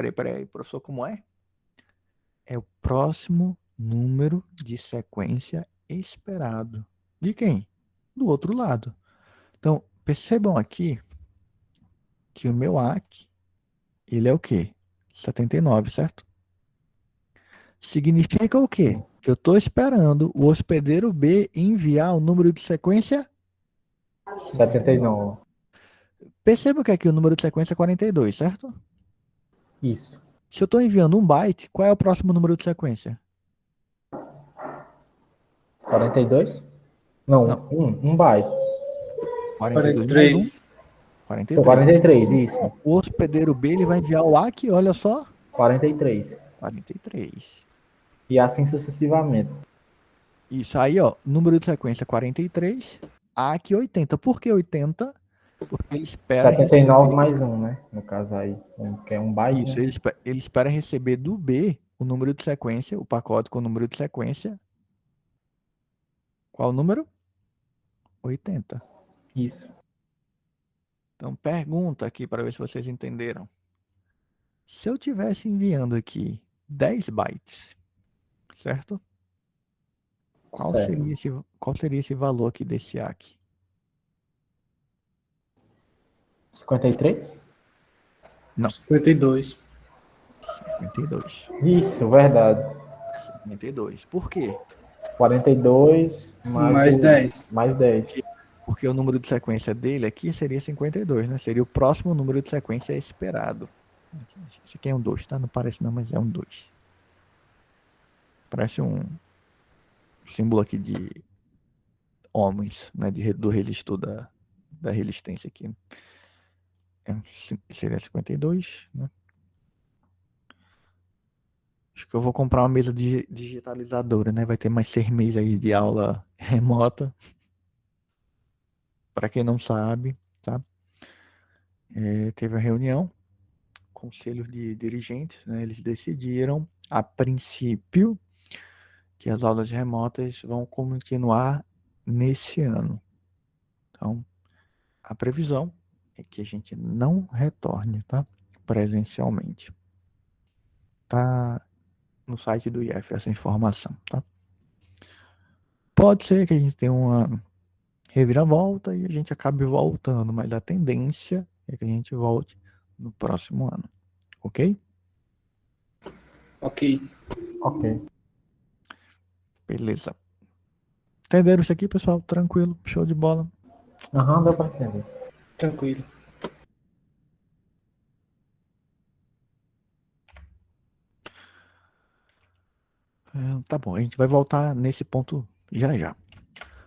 professor, como é? É o próximo número de sequência esperado. De quem? Do outro lado. Então, percebam aqui que o meu ACK, ele é o quê? 79, certo? Significa o quê? Que eu estou esperando o hospedeiro B enviar o número de sequência 79. Perceba que aqui o número de sequência é 42, certo? Isso. Se eu estou enviando 1 byte, qual é o próximo número de sequência? 42? Não, Não. um byte. 42 mais 1, 43. Então, 43. 43, isso. O hospedeiro B ele vai enviar o ACK, olha só, 43. 43. E assim sucessivamente. Isso aí, ó, número de sequência 43, ACK 80. Por que 80? Porque ele espera 79 receber... mais um, né? No caso aí, que é um byte, Isso, né? ele espera receber do B o número de sequência, o pacote com o número de sequência. Qual o número? 80. Isso. Então, pergunta aqui para ver se vocês entenderam. Se eu tivesse enviando aqui 10 bytes, certo? Qual Certo. seria esse valor aqui desse ACK? 53? Não, 52. 52. Isso, verdade. 52. Por quê? 42 Mais 10. mais 10. Porque o número de sequência dele aqui seria 52, né? Seria o próximo número de sequência esperado. Esse aqui é um 2, tá? Não parece não, mas é um 2. Parece um símbolo aqui de homens, né? Do resistor da resistência aqui. Seria 52, né? Acho que eu vou comprar uma mesa digitalizadora, né? Vai ter mais 6 meses aí de aula remota. Para quem não sabe, tá? Teve a reunião, conselho de dirigentes, né? Eles decidiram, a princípio, que as aulas remotas vão continuar nesse ano. Então, a previsão é que a gente não retorne, tá? Presencialmente. Tá no site do IF essa informação, tá? Pode ser que a gente tenha uma reviravolta e a gente acabe voltando, mas a tendência é que a gente volte no próximo ano, ok? Ok. Ok. Beleza. Entenderam isso aqui, pessoal? Tranquilo, show de bola. Aham, deu pra entender. Tranquilo. Tá bom, a gente vai voltar nesse ponto já já.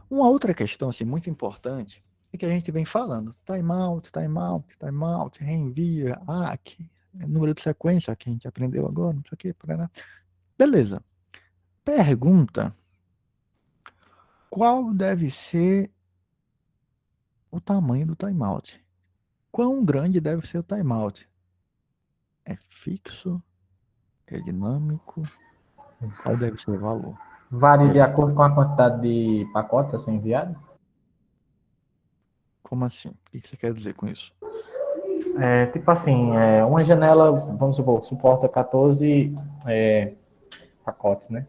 Uma outra questão assim, muito importante é que a gente vem falando. Timeout, timeout, timeout, reenvia, ACK, número de sequência que a gente aprendeu agora, não sei o que, parará. Beleza. Pergunta: qual deve ser o tamanho do timeout? Quão grande deve ser o timeout? É fixo? É dinâmico? Qual deve ser o valor? Varia E de aí, acordo com a quantidade de pacotes a ser enviado? como assim? O que você quer dizer com isso? Tipo assim, uma janela, vamos supor, suporta 14 pacotes, né?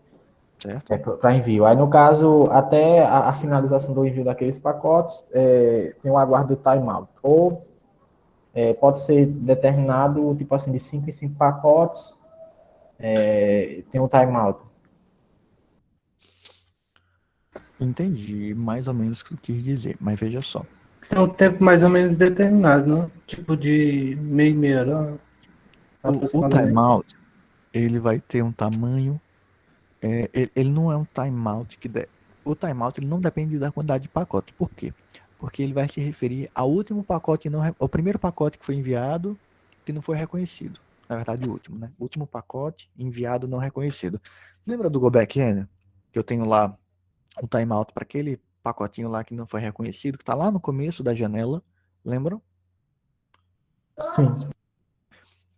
Certo? Para envio. Aí, no caso, até a finalização do envio daqueles pacotes, tem o aguardo do timeout. Ou pode ser determinado, tipo assim, de 5 em 5 pacotes, tem um timeout. Entendi mais ou menos o que eu quis dizer, mas veja só. Tem um tempo mais ou menos determinado, não? Tipo de meia hora, O aproximadamente. timeout, ele vai ter um tamanho. Ele não é um timeout que. O timeout ele não depende da quantidade de pacote. Por quê? Porque ele vai se referir ao último pacote, o primeiro pacote que foi enviado que não foi reconhecido. Na verdade, o último, né? O último pacote enviado não reconhecido. Lembra do Go Back N? Que eu tenho lá um timeout para aquele pacotinho lá que não foi reconhecido, que está lá no começo da janela. Lembram? Sim.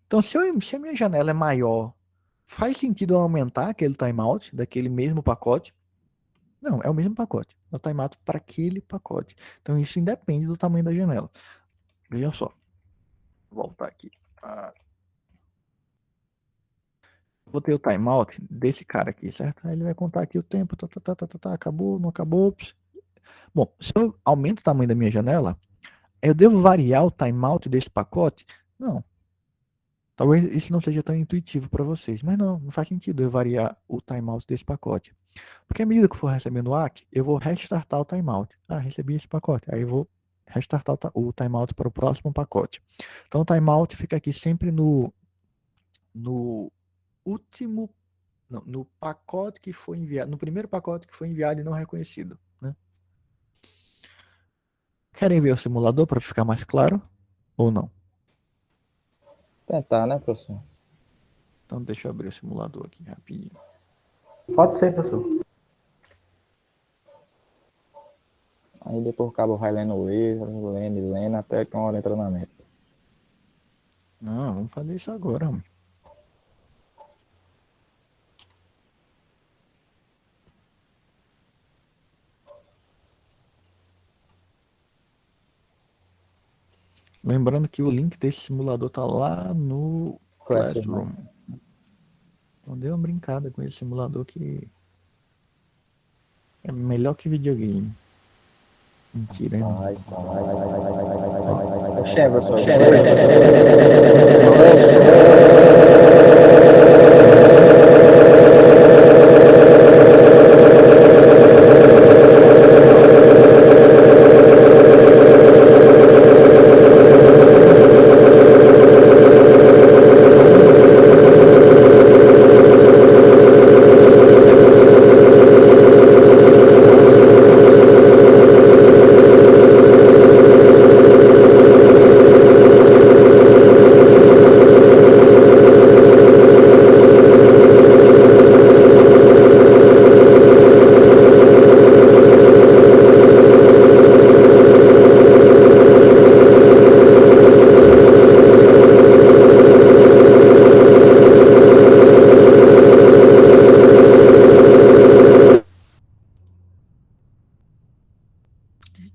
Então, se a minha janela é maior, faz sentido eu aumentar aquele timeout daquele mesmo pacote? Não, é o mesmo pacote. É o timeout para aquele pacote. Então, isso independe do tamanho da janela. Veja só. Vou voltar aqui. Vou ter o timeout desse cara aqui, certo? Aí ele vai contar aqui o tempo. Acabou, não acabou. Bom, se eu aumento o tamanho da minha janela, eu devo variar o timeout desse pacote? Não. Talvez isso não seja tão intuitivo para vocês, mas não faz sentido eu variar o timeout desse pacote. Porque à medida que eu for recebendo o ACK, eu vou restartar o timeout. Recebi esse pacote, aí eu vou restartar o timeout para o próximo pacote. Então o timeout fica aqui sempre no último Não, no pacote que foi enviado, no primeiro pacote que foi enviado e não reconhecido, né? Querem ver o simulador para ficar mais claro ou não? Tentar, né, professor? Então deixa eu abrir o simulador aqui rapidinho. Pode ser, professor. Aí depois o cabo vai lendo o livro, lendo, até que uma hora entra na meta. Não, vamos fazer isso agora, homem. Lembrando que o link desse simulador tá lá no Classroom. Então dê uma brincada com esse simulador que é melhor que videogame. Mentira, hein? O Cheverson.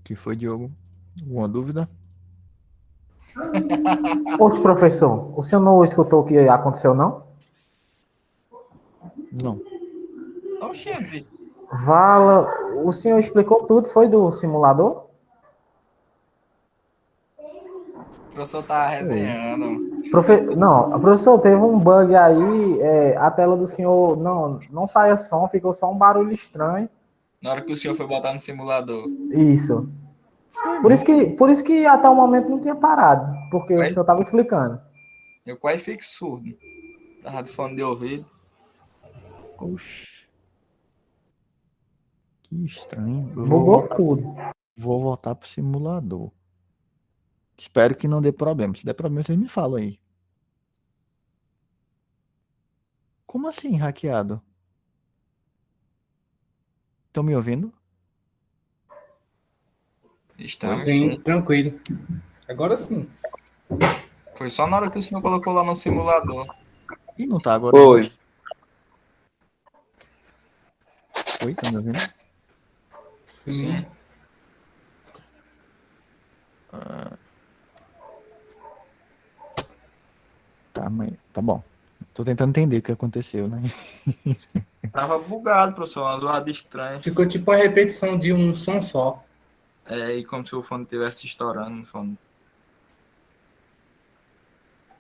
Que foi, Diogo? Alguma dúvida? Poxa, professor, o senhor não escutou o que aconteceu, não? Não. Oxente. Vala, o senhor explicou tudo, foi do simulador? O professor tá resenhando. Não, professor, teve um bug aí, a tela do senhor não saia som, ficou só um barulho estranho. Na hora que o senhor foi botar no simulador. Isso. Por isso que até o momento não tinha parado, porque o senhor estava explicando. Eu quase fico surdo. Tava de fone de ouvido. Oxi. Que estranho. Eu Bugou tudo. Vou voltar pro simulador. Espero que não dê problema. Se der problema, vocês me falam aí. Como assim, hackeado? Estão me ouvindo? Estamos, Sim, sim. tranquilo. Agora sim. Foi só na hora que o senhor colocou lá no simulador. E não tá agora? Oi. Oi, estão me ouvindo? Sim. Tá, mas tá bom. Tô tentando entender o que aconteceu, né? Tava bugado, professor. Uma zoada estranha. Ficou tipo a repetição de um som só. É, e como se o fone estivesse estourando no fone.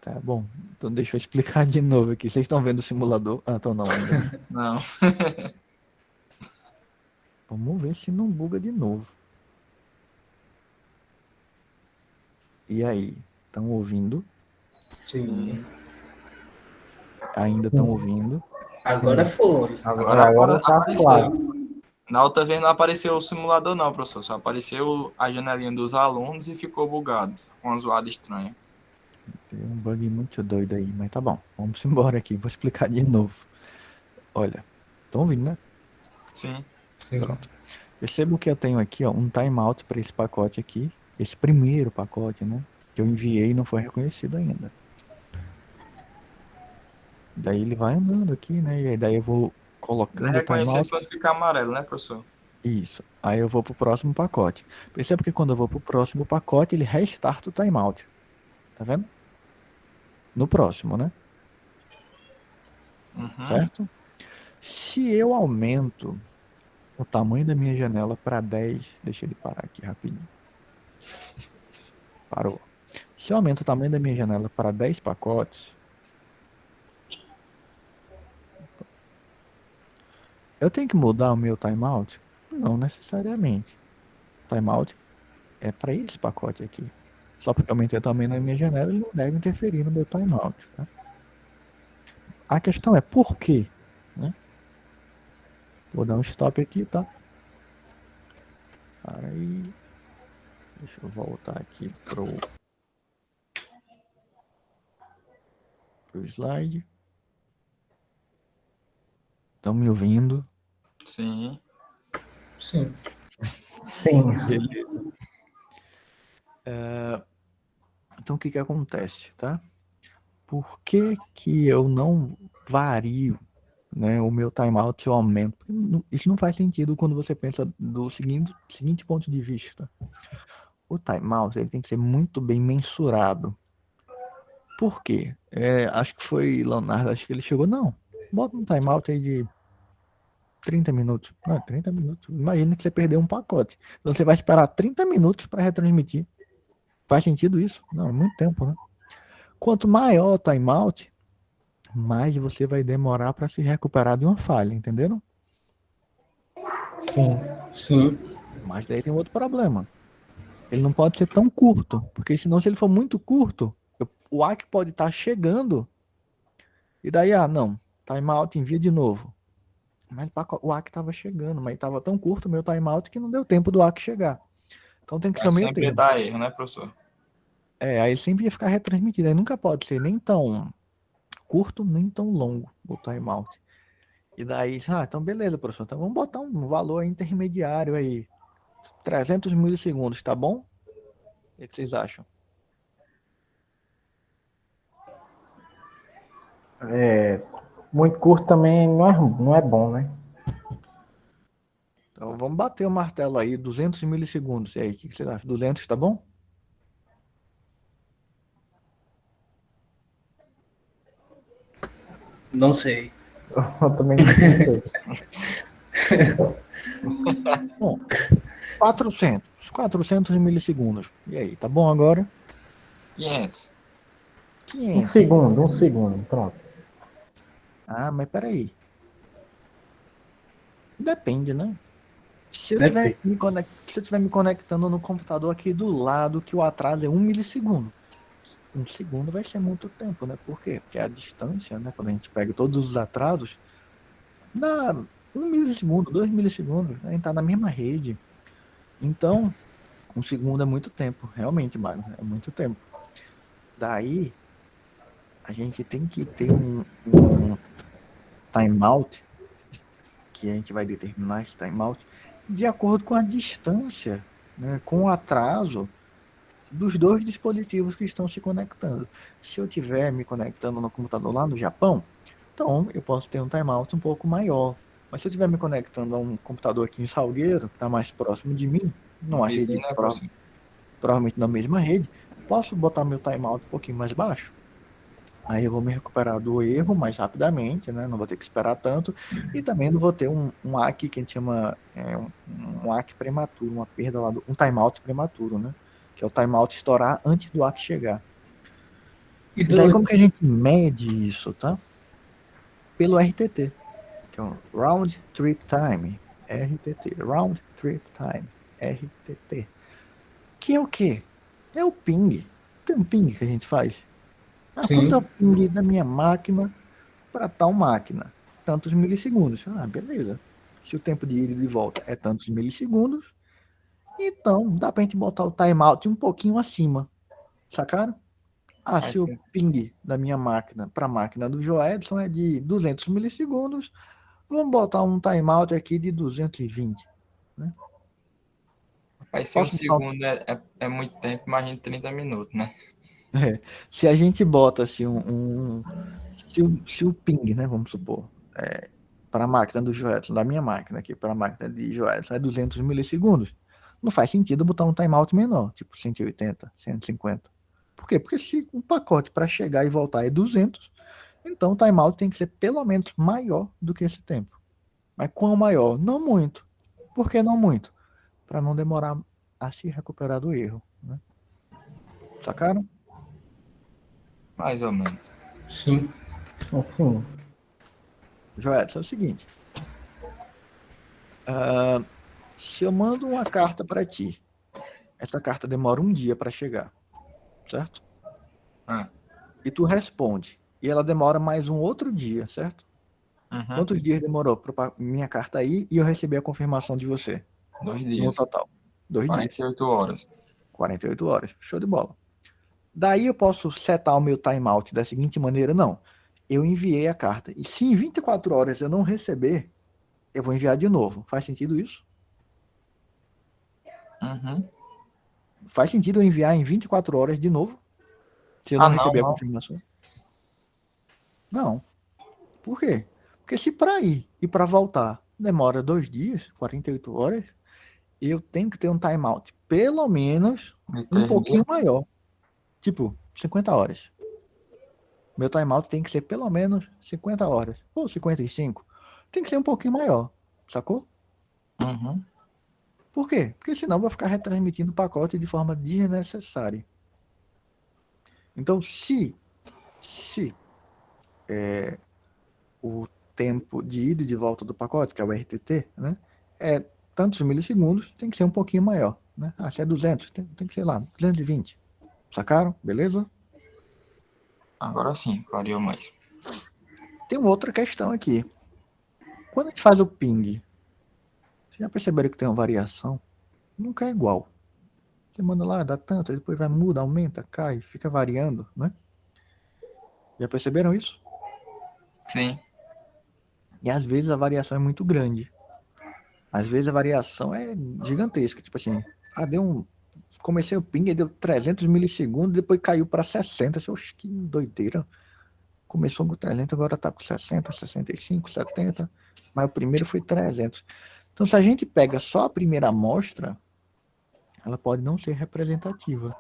Tá bom. Então deixa eu explicar de novo aqui. Vocês estão vendo o simulador? Ah, estão não ainda. Né? Não. Vamos ver se não buga de novo. E aí? Estão ouvindo? Sim. Ainda estão ouvindo? Agora foi. Agora tá apareceu. claro. Na outra vez não apareceu o simulador, não, professor. Só apareceu a janelinha dos alunos e ficou bugado. Com uma zoada estranha. Tem um bug muito doido aí, mas tá bom. Vamos embora aqui. Vou explicar de novo. Olha. Estão ouvindo, né? Sim. Sim. Pronto. Percebo que eu tenho aqui, ó, um timeout para esse pacote aqui. Esse primeiro pacote, né? Que eu enviei e não foi reconhecido ainda. Daí ele vai andando aqui, né? E aí daí eu vou colocando o Reconhecer timeout. quando ficar amarelo, né, professor? Isso. Aí eu vou pro próximo pacote. Perceba que quando eu vou pro próximo pacote, ele restarta o timeout. Tá vendo? No próximo, né? Uhum. Certo? Se eu aumento o tamanho da minha janela para 10, deixa ele parar aqui rapidinho. Parou. Se eu aumento o tamanho da minha janela para 10 pacotes, eu tenho que mudar o meu timeout? Não necessariamente. Timeout é para esse pacote aqui. Só porque eu aumentei o tamanho da minha janela, ele não deve interferir no meu timeout. Tá? A questão é por quê? Né? Vou dar um stop aqui, tá? Para aí. Deixa eu voltar aqui pro slide. Estão me ouvindo? Sim. Sim. Sim. Beleza. Então, o que acontece, tá? Por que que eu não vario, né, o meu timeout, eu aumento? Isso não faz sentido quando você pensa do seguinte ponto de vista. O timeout, ele tem que ser muito bem mensurado. Por quê? Acho que foi Leonardo, acho que ele chegou, não, bota um timeout aí de 30 minutos. Não, 30 minutos. Imagina que você perdeu um pacote. Então você vai esperar 30 minutos para retransmitir. Faz sentido isso? Não, é muito tempo, né? Quanto maior o timeout, mais você vai demorar para se recuperar de uma falha, entenderam? Sim. Sim. Mas daí tem outro problema. Ele não pode ser tão curto, porque senão se ele for muito curto, o AC pode estar chegando e daí, não, timeout, envia de novo. Mas o AC estava chegando, mas estava tão curto o meu timeout que não deu tempo do AC chegar. Então tem que ser Vai o meio sempre termo. dar erro, né, professor? Aí sempre ia ficar retransmitido. Aí nunca pode ser nem tão curto, nem tão longo o timeout. E daí, então beleza, professor. Então vamos botar um valor intermediário aí. 300 milissegundos, tá bom? O que vocês acham? Muito curto também não é bom, né? Então vamos bater o martelo aí, 200 milissegundos. E aí, o que vocês acham? 200, tá bom? Não sei. Eu também não sei. Bom, 400 milissegundos. E aí, tá bom agora? 500. 500. Um segundo, pronto. Mas peraí. Depende, né? Se eu Depende. estiver me conectando no computador aqui do lado, que o atraso é 1 milissegundo. 1 segundo vai ser muito tempo, né? Por quê? Porque a distância, né? Quando a gente pega todos os atrasos, dá 1 milissegundo, 2 milissegundos. A gente tá na mesma rede. Então, 1 segundo é muito tempo. Realmente, Mário, é muito tempo. Daí, a gente tem que ter um timeout, que a gente vai determinar esse timeout, de acordo com a distância, né? Com o atraso dos dois dispositivos que estão se conectando. Se eu estiver me conectando no computador lá no Japão, então eu posso ter um timeout um pouco maior. Mas se eu estiver me conectando a um computador aqui em Salgueiro, que está mais próximo de mim, numa rede, Vizinho, né, professor? provavelmente na mesma rede, posso botar meu timeout um pouquinho mais baixo. Aí eu vou me recuperar do erro mais rapidamente, né? Não vou ter que esperar tanto. E também não vou ter um AC que a gente chama um AC prematuro, uma perda lá, um timeout prematuro, né? Que é o timeout estourar antes do AC chegar. E E daí tu, como que a gente mede isso, tá? Pelo RTT, que é o Round Trip Time, RTT, Round Trip Time, RTT. Que é o quê? É o ping. Tem um ping que a gente faz. Quanto é o sim. ping da minha máquina para tal máquina? Tantos milissegundos. Beleza. Se o tempo de ida e de volta é tantos milissegundos, então dá pra gente botar o timeout um pouquinho acima. Sacaram? Se o ping da minha máquina para a máquina do Joedson é de 200 milissegundos, vamos botar um timeout aqui de 220. Né? Aí se um Posso botar segundo é muito tempo, imagina 30 minutos, né? Se a gente bota assim se o ping, né, vamos supor, para a máquina do Joedson, da minha máquina aqui, para a máquina de Joedson é 200 milissegundos, não faz sentido botar um timeout menor, tipo 180, 150. Por quê? Porque se o pacote para chegar e voltar é 200, então o timeout tem que ser pelo menos maior do que esse tempo. Mas quão maior? Não muito. Por que não muito? Para não demorar a se recuperar do erro. Né? Sacaram? Mais ou menos. Sim. Assim, Joelson, é o seguinte. Se eu mando uma carta para ti, essa carta demora um dia para chegar, certo? Ah. E tu responde. E ela demora mais um outro dia, certo? Uhum. Quantos dias demorou para minha carta aí e eu receber a confirmação de você? 2 No dias. total. 2 dias. 48 horas. 48 horas. Show de bola. Daí eu posso setar o meu timeout da seguinte maneira, não. Eu enviei a carta. E se em 24 horas eu não receber, eu vou enviar de novo. Faz sentido isso? Uhum. Faz sentido eu enviar em 24 horas de novo? Se eu não receber a não. confirmação? Não. Por quê? Porque se para ir e para voltar demora 2 dias, 48 horas, eu tenho que ter um timeout pelo menos De um 3 pouquinho dias. maior. Tipo, 50 horas. Meu timeout tem que ser pelo menos 50 horas. Ou 55. Tem que ser um pouquinho maior. Sacou? Uhum. Por quê? Porque senão eu vou ficar retransmitindo o pacote de forma desnecessária. Então, se o tempo de ida e de volta do pacote, que é o RTT, né, é tantos milissegundos, tem que ser um pouquinho maior. Né? Se é 200, tem que ser lá, 220. Sacaram? Beleza? Agora sim, clareou mais. Tem uma outra questão aqui. Quando a gente faz o ping, vocês já perceberam que tem uma variação? Nunca é igual. Você manda lá, dá tanto, depois vai, muda, aumenta, cai, fica variando, né? Já perceberam isso? Sim. E às vezes a variação é muito grande. Às vezes a variação é gigantesca. Tipo assim, comecei o ping e deu 300 milissegundos, depois caiu para 60. Oxe, que doideira. Começou com 300, agora tá com 60, 65, 70. Mas o primeiro foi 300. Então, se a gente pega só a primeira amostra, ela pode não ser representativa.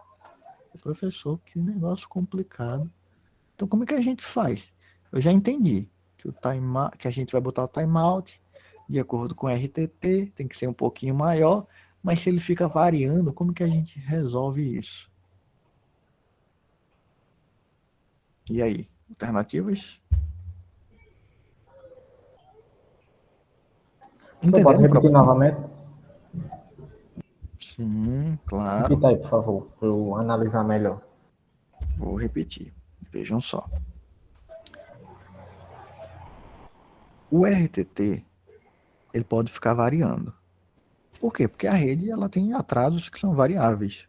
Professor, que negócio complicado. Então, como é que a gente faz? Eu já entendi que a gente vai botar o timeout de acordo com o RTT, tem que ser um pouquinho maior, mas se ele fica variando, como que a gente resolve isso? E aí, alternativas? Você pode Entenderam o repetir problema? novamente? Sim, claro. Repita aí, por favor, para eu analisar melhor. Vou repetir. Vejam só. O RTT, ele pode ficar variando. Por quê? Porque a rede ela tem atrasos que são variáveis.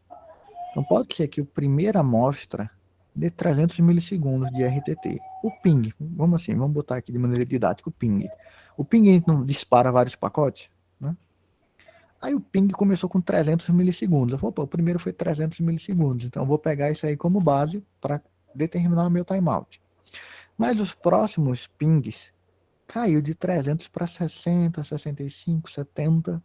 Então pode ser que a primeira amostra dê 300 milissegundos de RTT. O ping, vamos botar aqui de maneira didática o ping. O ping a gente não dispara vários pacotes, né? Aí o ping começou com 300 milissegundos. Eu falei, opa, o primeiro foi 300 milissegundos, então eu vou pegar isso aí como base para determinar o meu timeout. Mas os próximos pings caiu de 300 para 60, 65, 70.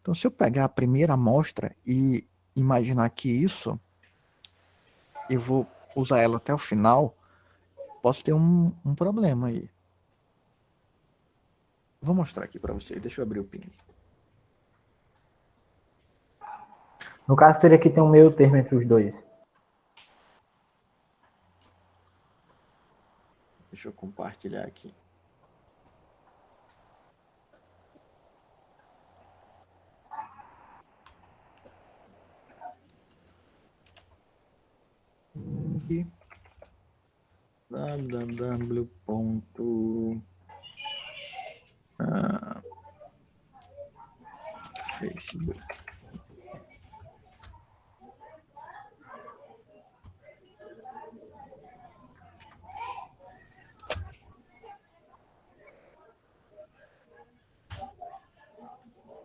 Então se eu pegar a primeira amostra e imaginar que isso eu vou usar ela até o final, posso ter um problema aí. Vou mostrar aqui para vocês. Deixa eu abrir o ping. No caso, teria que ter um meio termo entre os dois. Deixa eu compartilhar aqui. E www. Facebook.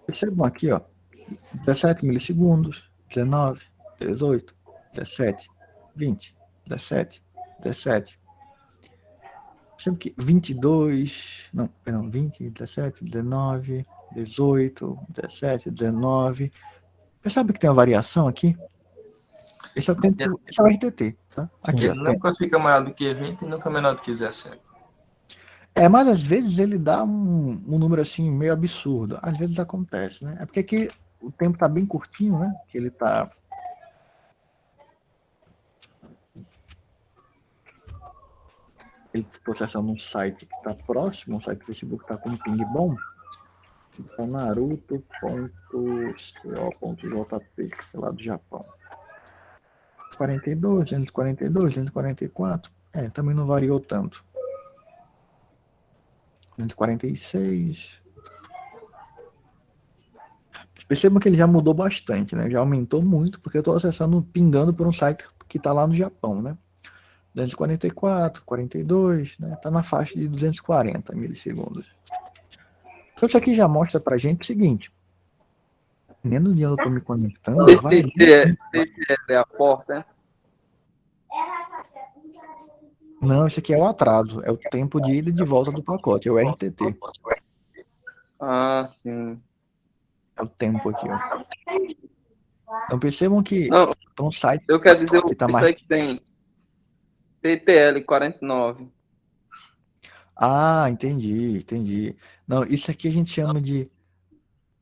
Percebam aqui, ó, 17 milissegundos, 19, 18, 17, 20, 17, 17. Percebe que 22, não, perdão, 20, 17, 19, 18, 17, 19. Percebe que tem uma variação aqui? Esse é o tempo, esse é o RTT, tá? Aqui, ó, Ele tem. nunca fica maior do que 20 e nunca menor do que 17. Mas às vezes ele dá um número assim meio absurdo. Às vezes acontece, né? É porque aqui o tempo tá bem curtinho, né? Que ele tá. Ele processando um site que tá próximo, um site do Facebook que tá com um ping bom. Que tá naruto.co.jp, lá do Japão. 42, 242, 244. Também não variou tanto. 246. Percebam que ele já mudou bastante, né? Já aumentou muito, porque eu estou acessando, pingando por um site que está lá no Japão, né? 244, 42, né? Tá na faixa de 240 milissegundos. Então isso aqui já mostra pra gente o seguinte: dependendo de onde eu tô me conectando, vai. TTL é a porta, né? Não, isso aqui é o atraso, é o tempo de ida e de volta do pacote, é o RTT. Ah, sim. É o tempo aqui, ó. Então percebam que Não, é um site eu quero dizer que tá isso mais. aí que tem TTL 49. Ah, entendi. Não, isso aqui a gente chama de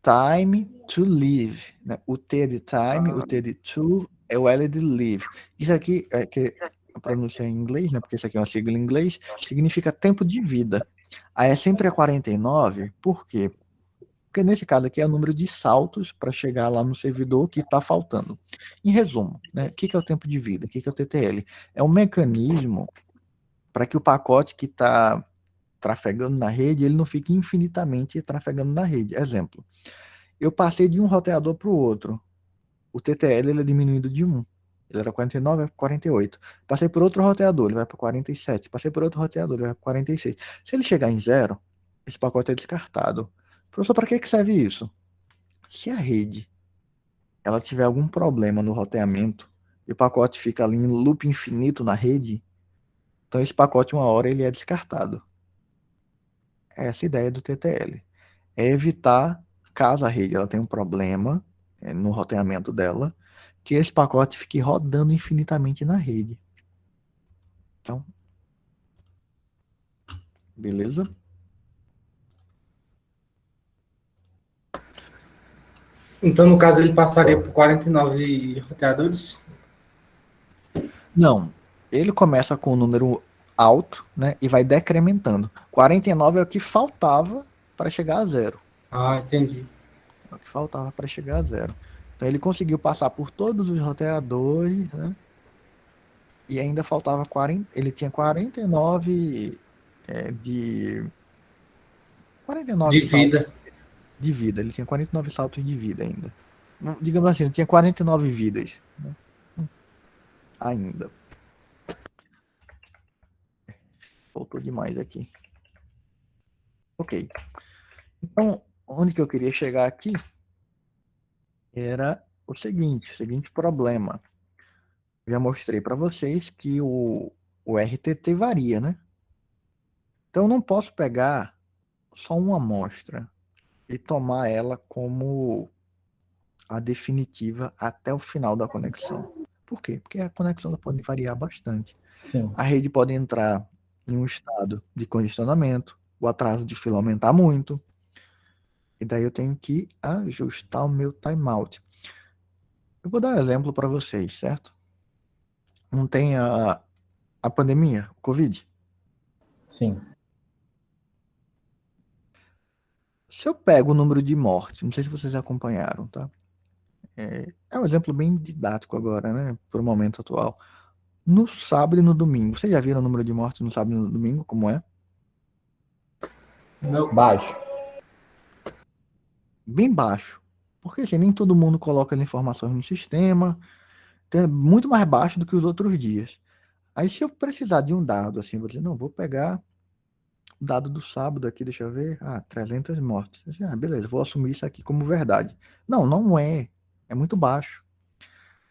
time to live, né? O T é de time, o T de to, é o L de live. Isso aqui é que a pronúncia é em inglês, né? Porque isso aqui é uma sigla em inglês, significa tempo de vida. Aí é sempre a 49, por quê? Porque nesse caso aqui é o número de saltos para chegar lá no servidor que está faltando. Em resumo, né? O que é o tempo de vida? O que é o TTL? É um mecanismo para que o pacote que está trafegando na rede, ele não fique infinitamente trafegando na rede. Exemplo, eu passei de um roteador para o outro. O TTL ele é diminuído de 1. Ele era 49, vai para 48. Passei por outro roteador, ele vai para 47. Passei por outro roteador, ele vai para 46. Se ele chegar em 0, esse pacote é descartado. Professor, para que serve isso? Se a rede ela tiver algum problema no roteamento e o pacote fica ali em loop infinito na rede, então esse pacote, uma hora, ele é descartado. Essa é a ideia do TTL. É evitar, caso a rede ela tenha um problema no roteamento dela, que esse pacote fique rodando infinitamente na rede. Então, beleza? Então, no caso, ele passaria por 49 roteadores? Não, ele começa com um número alto, né, e vai decrementando. 49 é o que faltava para chegar a 0. Ah, entendi. É o que faltava para chegar a 0. Então ele conseguiu passar por todos os roteadores, né? E ainda faltava 40, ele tinha 49 de 49 De saltos vida. de vida. Ele tinha 49 saltos de vida ainda. Digamos assim, ele tinha 49 vidas, né? Ainda. Faltou demais aqui. Ok. Então, onde que eu queria chegar aqui era o seguinte problema. Já mostrei para vocês que o RTT varia, né? Então, eu não posso pegar só uma amostra e tomar ela como a definitiva até o final da conexão. Por quê? Porque a conexão pode variar bastante. Sim. A rede pode entrar em um estado de congestionamento, o atraso de fila aumentar muito, e daí eu tenho que ajustar o meu timeout. Eu vou dar um exemplo para vocês, certo? Não tem a pandemia, o Covid. Sim. Se eu pego o número de mortes, não sei se vocês acompanharam, tá? É um exemplo bem didático agora, né? Para o momento atual. No sábado e no domingo. Vocês já viram o número de mortes no sábado e no domingo? Como é? Baixo. Bem baixo. Porque assim, nem todo mundo coloca as informações no sistema. Então, é muito mais baixo do que os outros dias. Aí se eu precisar de um dado, assim, vou dizer, não, vou pegar o dado do sábado aqui, deixa eu ver. 300 mortes. Beleza, vou assumir isso aqui como verdade. Não, não é. É muito baixo.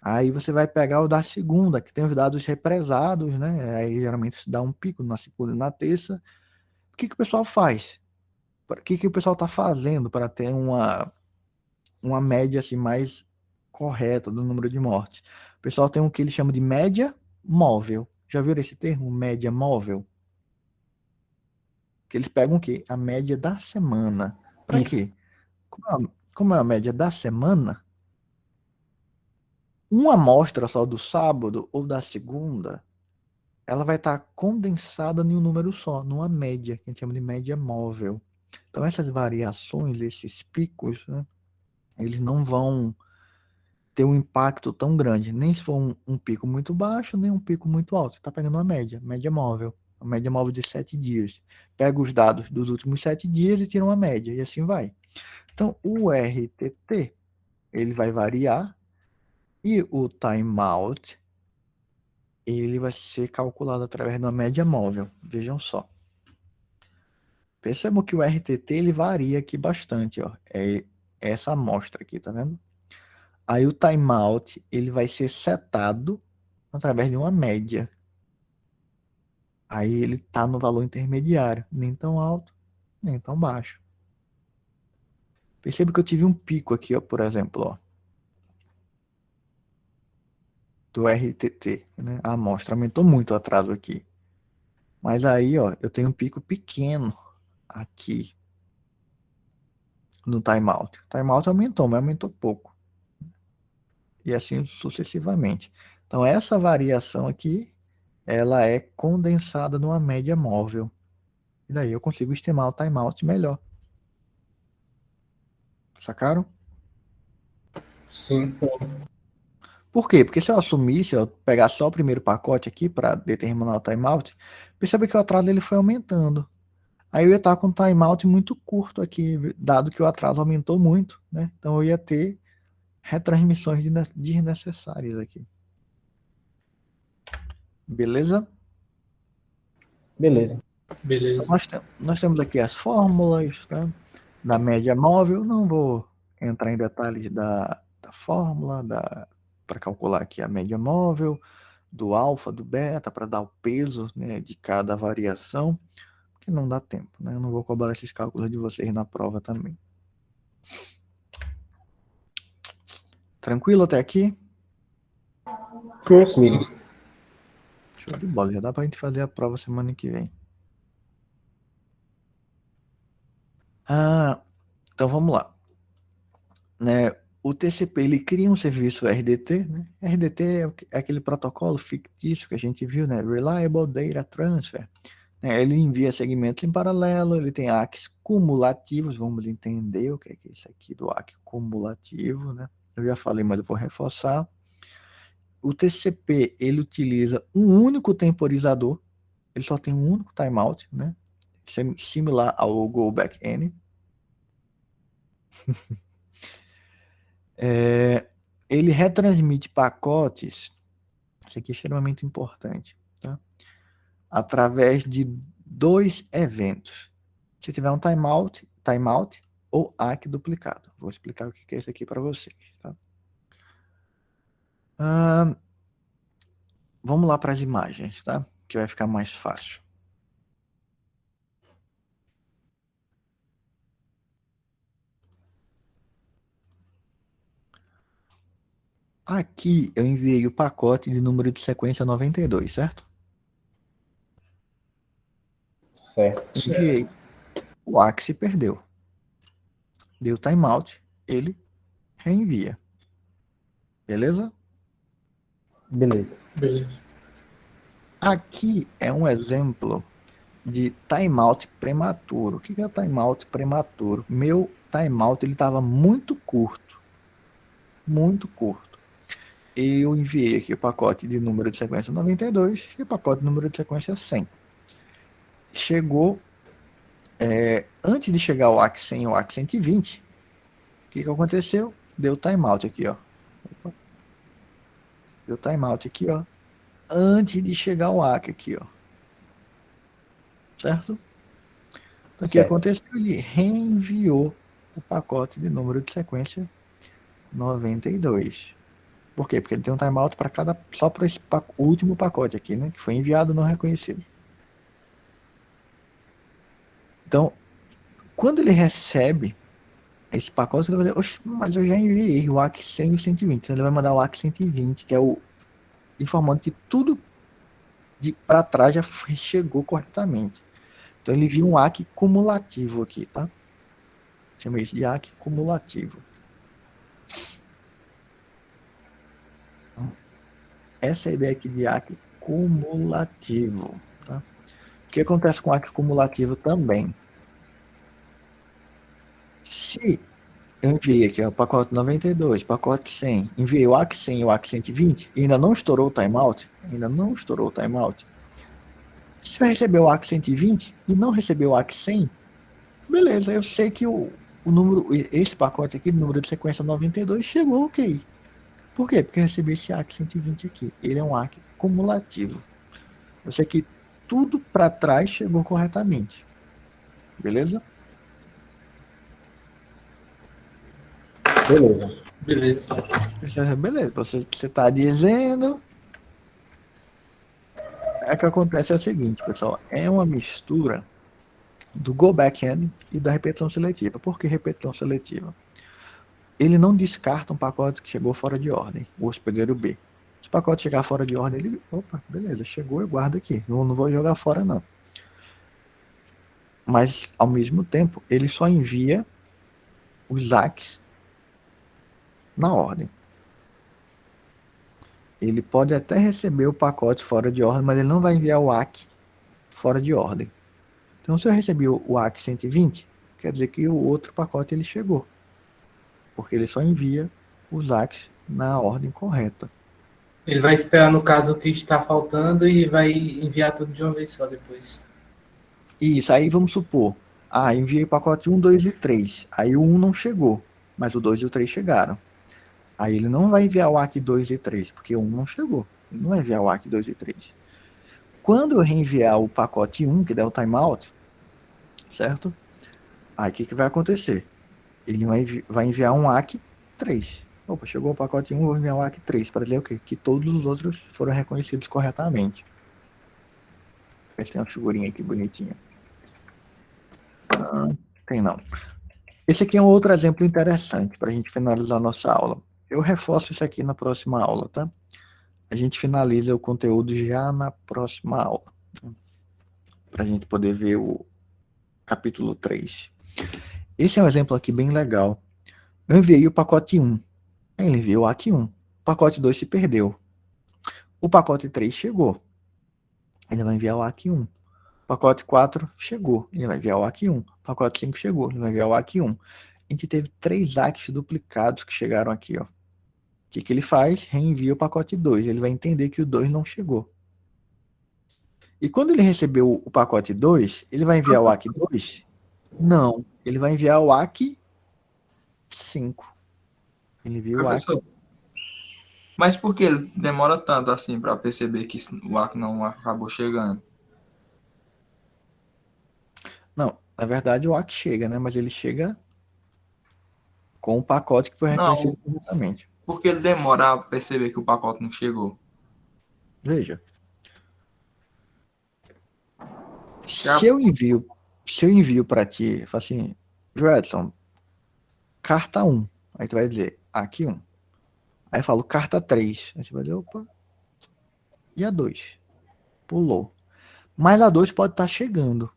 Aí você vai pegar o da segunda, que tem os dados represados, né? Aí geralmente se dá um pico na segunda e na terça. O que o pessoal faz? O que o pessoal está fazendo para ter uma média assim, mais correta do número de mortes? O pessoal tem o que eles chamam de média móvel. Já viram esse termo, média móvel? Que eles pegam o quê? A média da semana. Para Isso. quê? Como é a média da semana, uma amostra só do sábado ou da segunda, ela vai estar condensada em um número só, numa média, que a gente chama de média móvel. Então essas variações, esses picos, né, eles não vão ter um impacto tão grande, nem se for um pico muito baixo, nem um pico muito alto. Você está pegando uma média móvel. uma média móvel de 7 dias. Pega os dados dos últimos 7 dias e tira uma média, e assim vai. Então, o RTT, ele vai variar, e o timeout, ele vai ser calculado através de uma média móvel. Vejam só. Percebam que o RTT, ele varia aqui bastante, ó. É essa amostra aqui, tá vendo? Aí o timeout, ele vai ser setado através de uma média. Aí ele está no valor intermediário, nem tão alto, nem tão baixo. Perceba que eu tive um pico aqui, ó, por exemplo, ó, do RTT, né? A amostra aumentou muito o atraso aqui. Mas aí, ó, eu tenho um pico pequeno aqui no timeout. O timeout aumentou, mas aumentou pouco. E assim sucessivamente. Então essa variação aqui, ela é condensada numa média móvel. E daí eu consigo estimar o timeout melhor. Sacaram? Sim. Por quê? Porque se eu assumisse, eu pegar só o primeiro pacote aqui para determinar o timeout, percebe que o atraso ele foi aumentando. Aí eu ia estar com um timeout muito curto aqui, dado que o atraso aumentou muito, né? Então eu ia ter retransmissões desnecessárias aqui. Beleza? Beleza. Beleza. Nós temos aqui as fórmulas, tá? Da média móvel. Não vou entrar em detalhes da fórmula para calcular aqui a média móvel, do alfa, do beta, para dar o peso, né, de cada variação, porque não dá tempo, né? Eu não vou cobrar esses cálculos de vocês na prova também. Tranquilo até aqui? Tranquilo. Show de bola, já dá para a gente fazer a prova semana que vem. Então vamos lá. Né, o TCP ele cria um serviço RDT, né? RDT é aquele protocolo fictício que a gente viu, né? Reliable Data Transfer. Né? Ele envia segmentos em paralelo, ele tem ACKs cumulativos, vamos entender o que é isso aqui do ACK cumulativo, né? Eu já falei, mas eu vou reforçar. O TCP ele utiliza um único temporizador, ele só tem um único timeout, né? Similar ao Go Back N. Ele retransmite pacotes, isso aqui é extremamente importante, tá? Através de dois eventos. Se tiver um timeout ou ACK duplicado. Vou explicar o que é isso aqui para vocês, tá? Vamos lá para as imagens, tá? Que vai ficar mais fácil. Aqui eu enviei o pacote de número de sequência 92, certo? Certo. Enviei. O ACK se perdeu. Deu timeout, ele reenvia. Beleza? Beleza. Beleza. Aqui é um exemplo de timeout prematuro. O que é timeout prematuro? Meu timeout ele estava muito curto. Muito curto. Eu enviei aqui o pacote de número de sequência 92 e o pacote de número de sequência 100. Chegou, antes de chegar o ACK 100 e o ACK 120, o que aconteceu? Deu timeout aqui, ó. Deu timeout aqui, ó. Antes de chegar o ACK aqui, ó. Certo? Então, o que aconteceu? Ele reenviou o pacote de número de sequência 92. Por quê? Porque ele tem um timeout para só para esse último pacote aqui, né? Que foi enviado não reconhecido. Então, quando ele recebe esse pacote, ele vai dizer, oxe, mas eu já enviei o ACK 100 e o 120. Então ele vai mandar o ACK 120, que é o informando que tudo para trás já chegou corretamente. Então ele viu um ACK cumulativo aqui, tá? Chama isso de ACK cumulativo. Então, essa é a ideia aqui de ACK cumulativo, tá? O que acontece com o ACK cumulativo também? Se eu enviei aqui o pacote 92, pacote 100, enviei o ACK 100 e o ACK 120 e ainda não estourou o timeout, Se eu receber o ACK 120 e não receber o ACK 100, beleza, eu sei que o número, esse pacote aqui, do número de sequência 92, chegou ok. Por quê? Porque eu recebi esse ACK 120 aqui. Ele é um ACK cumulativo. Eu sei que tudo para trás chegou corretamente. Beleza? Beleza. Beleza. Beleza, você está dizendo. É que acontece é o seguinte, pessoal. É uma mistura do go backend e da repetição seletiva. Por que repetição seletiva? Ele não descarta um pacote que chegou fora de ordem, o hospedeiro B. Se o pacote chegar fora de ordem, ele. Opa, beleza, chegou, eu guardo aqui. Eu não vou jogar fora, não. Mas, ao mesmo tempo, ele só envia os ACKs na ordem. Ele pode até receber o pacote fora de ordem, mas ele não vai enviar o ACK fora de ordem. Então, se eu recebi o ACK 120, quer dizer que o outro pacote ele chegou. Porque ele só envia os ACKs na ordem correta. Ele vai esperar, no caso, o que está faltando e vai enviar tudo de uma vez só depois. Isso, aí vamos supor. Enviei o pacote 1, 2 e 3. Aí o 1 não chegou, mas o 2 e o 3 chegaram. Aí ele não vai enviar o ACK 2 e 3, porque o 1 não chegou. Ele não vai enviar o ACK 2 e 3. Quando eu reenviar o pacote 1, que der o timeout, certo? Aí o que vai acontecer? Ele vai enviar um ACK 3. Opa, chegou o pacote 1, vou enviar o ACK 3 para dizer o quê? Que todos os outros foram reconhecidos corretamente. Ver se tem uma figurinha aqui bonitinha. Tem não. Esse aqui é um outro exemplo interessante para a gente finalizar a nossa aula. Eu reforço isso aqui na próxima aula, tá? A gente finaliza o conteúdo já na próxima aula. Para a gente poder ver o capítulo 3. Esse é um exemplo aqui bem legal. Eu enviei o pacote 1. Ele enviou o ACK 1. O pacote 2 se perdeu. O pacote 3 chegou. Ele vai enviar o ACK 1. O pacote 4 chegou. Ele vai enviar o ACK 1. O pacote 5 chegou. Ele vai enviar o ACK 1. A gente teve 3 ACKs duplicados que chegaram aqui, ó. O que ele faz? Reenvia o pacote 2. Ele vai entender que o 2 não chegou. E quando ele recebeu o pacote 2, ele vai enviar o ACK 2? Não. Ele vai enviar o ACK 5. Ele viu o ACK. Mas por que ele demora tanto assim para perceber que o ACK não acabou chegando? Não, na verdade o ACK chega, né? Mas ele chega com o pacote que foi reconhecido corretamente. Por que ele demora a perceber que o pacote não chegou? Veja. Se eu envio para ti, falo assim, Joelson, carta 1. Aí tu vai dizer, aqui 1. Aí eu falo, carta 3. Aí você vai dizer, opa. E a 2? Pulou. Mas a 2 pode estar chegando.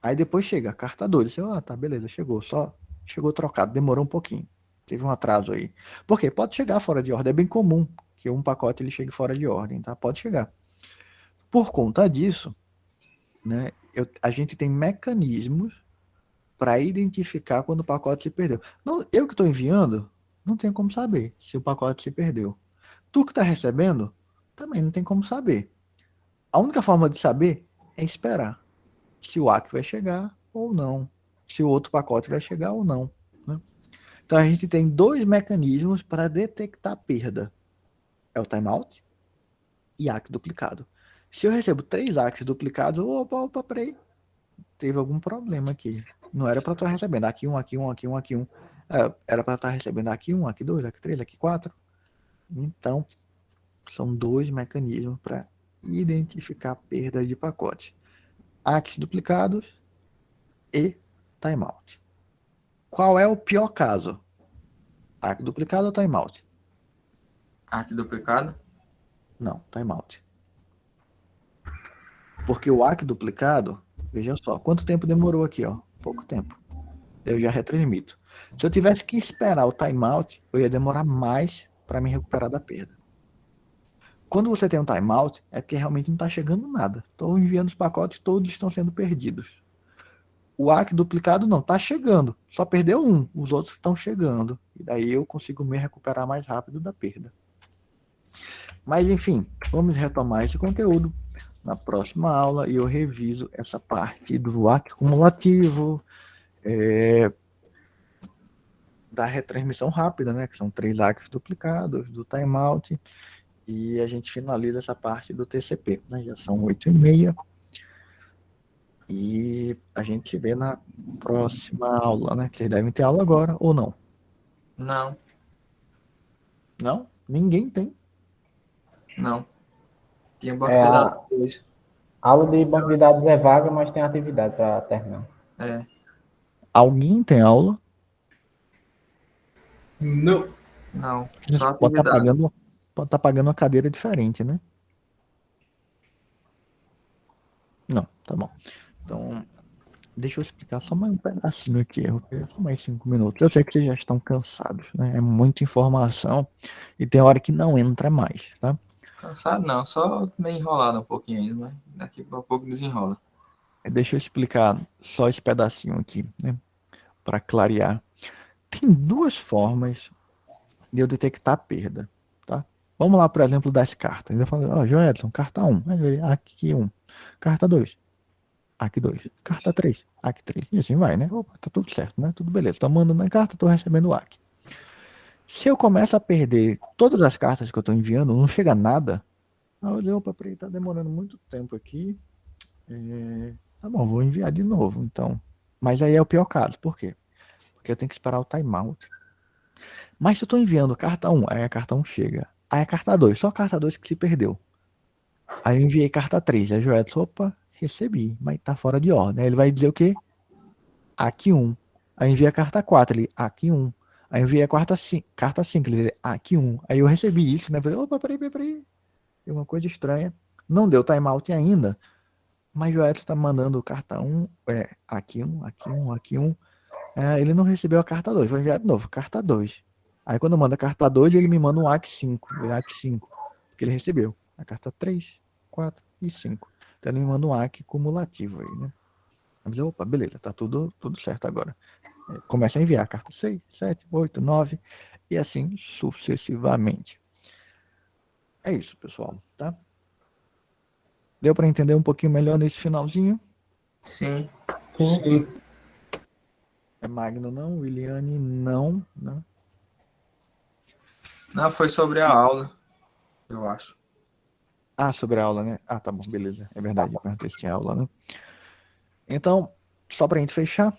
Aí depois chega a carta 2. Você, tá, beleza, chegou. Só chegou trocado, demorou um pouquinho. Teve um atraso aí. Por quê? Pode chegar fora de ordem. É bem comum que um pacote ele chegue fora de ordem, tá? Pode chegar. Por conta disso, né, a gente tem mecanismos para identificar quando o pacote se perdeu. Não, eu que estou enviando, não tenho como saber se o pacote se perdeu. Tu que está recebendo, também não tem como saber. A única forma de saber é esperar se o ACK vai chegar ou não, se o outro pacote vai chegar ou não, né? Então a gente tem 2 mecanismos para detectar perda. É o timeout e ACK duplicado. Se eu recebo 3 ACKs duplicados, opa, peraí, teve algum problema aqui. Não era para estar recebendo aqui um, aqui um, aqui um, aqui um. Era para estar recebendo aqui um, aqui 2, aqui 3, aqui 4. Então, são 2 mecanismos para identificar perda de pacote. ACKs duplicados e timeout. Qual é o pior caso? ACK duplicado ou timeout? ACK duplicado? Não, timeout. Porque o ACK duplicado, veja só, quanto tempo demorou aqui, ó? Pouco tempo. Eu já retransmito. Se eu tivesse que esperar o timeout, eu ia demorar mais para me recuperar da perda. Quando você tem um timeout, é porque realmente não está chegando nada. Estou enviando os pacotes, todos estão sendo perdidos. O ACK duplicado não, está chegando. Só perdeu um, os outros estão chegando. E daí eu consigo me recuperar mais rápido da perda. Mas enfim, vamos retomar esse conteúdo. na próxima aula e eu reviso essa parte do ACK cumulativo, da retransmissão rápida, né? Que são 3 ACKs duplicados, do timeout, e a gente finaliza essa parte do TCP, né? Já são 8h30 e a gente se vê na próxima aula, né? Que vocês devem ter aula agora ou não? Não, Não? Ninguém tem. não. Tinha banco É, de a dados hoje. aula de banco de dados é vaga, mas tem atividade para terminar. É. Alguém tem aula? Não. Não, Pode só estar atividade. pagando uma cadeira diferente, né? Não, tá bom. Então, deixa eu explicar só mais um pedacinho aqui. Eu vou só mais 5 minutos. Eu sei que vocês já estão cansados, né? É muita informação e tem hora que não entra mais, tá? Cansado não, só meio enrolado um pouquinho ainda, mas daqui a pouco desenrola. Deixa eu explicar só esse pedacinho aqui, né? Para clarear. Tem 2 formas de eu detectar a perda, tá? Vamos lá, por exemplo, das cartas. Eu falo, ó, Joelson, carta 1. Aqui 1. Carta 2. Aqui 2. Carta 3. Aqui 3. E assim vai, né? Opa, tá tudo certo, né? Tudo beleza. Tô mandando a carta, tô recebendo o aqui. Se eu começo a perder todas as cartas que eu tô enviando, não chega nada. Aí eu digo, opa, peraí, tá demorando muito tempo aqui. Tá bom, vou enviar de novo, então. Mas aí é o pior caso. Por quê? Porque eu tenho que esperar o timeout. Mas se eu tô enviando carta 1, aí a carta 1 chega. Aí a carta 2, só a carta 2 que se perdeu. Aí eu enviei carta 3. Aí o Joelson, opa, recebi, mas tá fora de ordem. Aí ele vai dizer o quê? Aqui 1. Aí envia a carta 4, ele, aqui 1. Aí envia a carta 5, ele, aqui 1. Aí eu recebi isso, né? Falei, opa, peraí. Tem uma coisa estranha. Não deu timeout ainda, mas o Edson tá mandando carta 1, aqui 1, aqui 1, aqui 1. Ele não recebeu a carta 2, vou enviar de novo, carta 2. Aí quando manda a carta 2, ele me manda um AC 5, AC 5, porque ele recebeu a carta 3, 4 e 5. Então ele me manda um AC cumulativo aí, né? Mas, opa, beleza, tá tudo certo agora. Começa a enviar a carta 6, 7, 8, 9 e assim sucessivamente. É isso, pessoal, tá? Deu para entender um pouquinho melhor nesse finalzinho? Sim. Sim. É Magno não, Williane não, né? Não, foi sobre a aula, eu acho. Ah, sobre a aula, né? Ah, tá bom, beleza. É verdade, eu perguntei se tinha aula, né? Então, só pra gente fechar,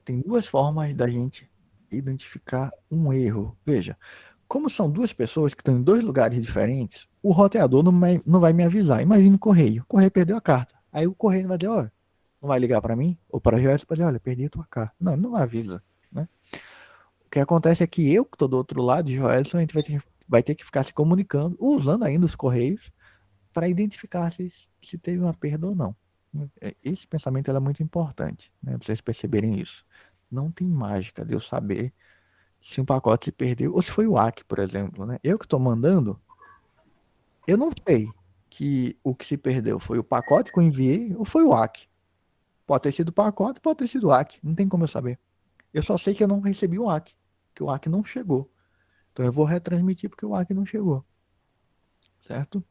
tem 2 formas da gente identificar um erro. Veja, como são 2 pessoas que estão em 2 lugares diferentes, o roteador não vai me avisar. Imagina o correio perdeu a carta. Aí o correio vai dizer, ó, não vai ligar pra mim? Ou para a Joyce para dizer, olha, perdi a tua carta. Não, ele não avisa, né? O que acontece é que eu, que estou do outro lado, de Joelson, a gente vai ter que ficar se comunicando, usando ainda os correios, para identificar se teve uma perda ou não. Esse pensamento é muito importante, né? Pra vocês perceberem isso. Não tem mágica de eu saber se um pacote se perdeu ou se foi o AC, por exemplo, né? Eu que estou mandando, eu não sei que o que se perdeu foi o pacote que eu enviei ou foi o AC. Pode ter sido o pacote, pode ter sido o AC. Não tem como eu saber. Eu só sei que eu não recebi o AC, que o AC não chegou. Então eu vou retransmitir porque o AC não chegou. Certo?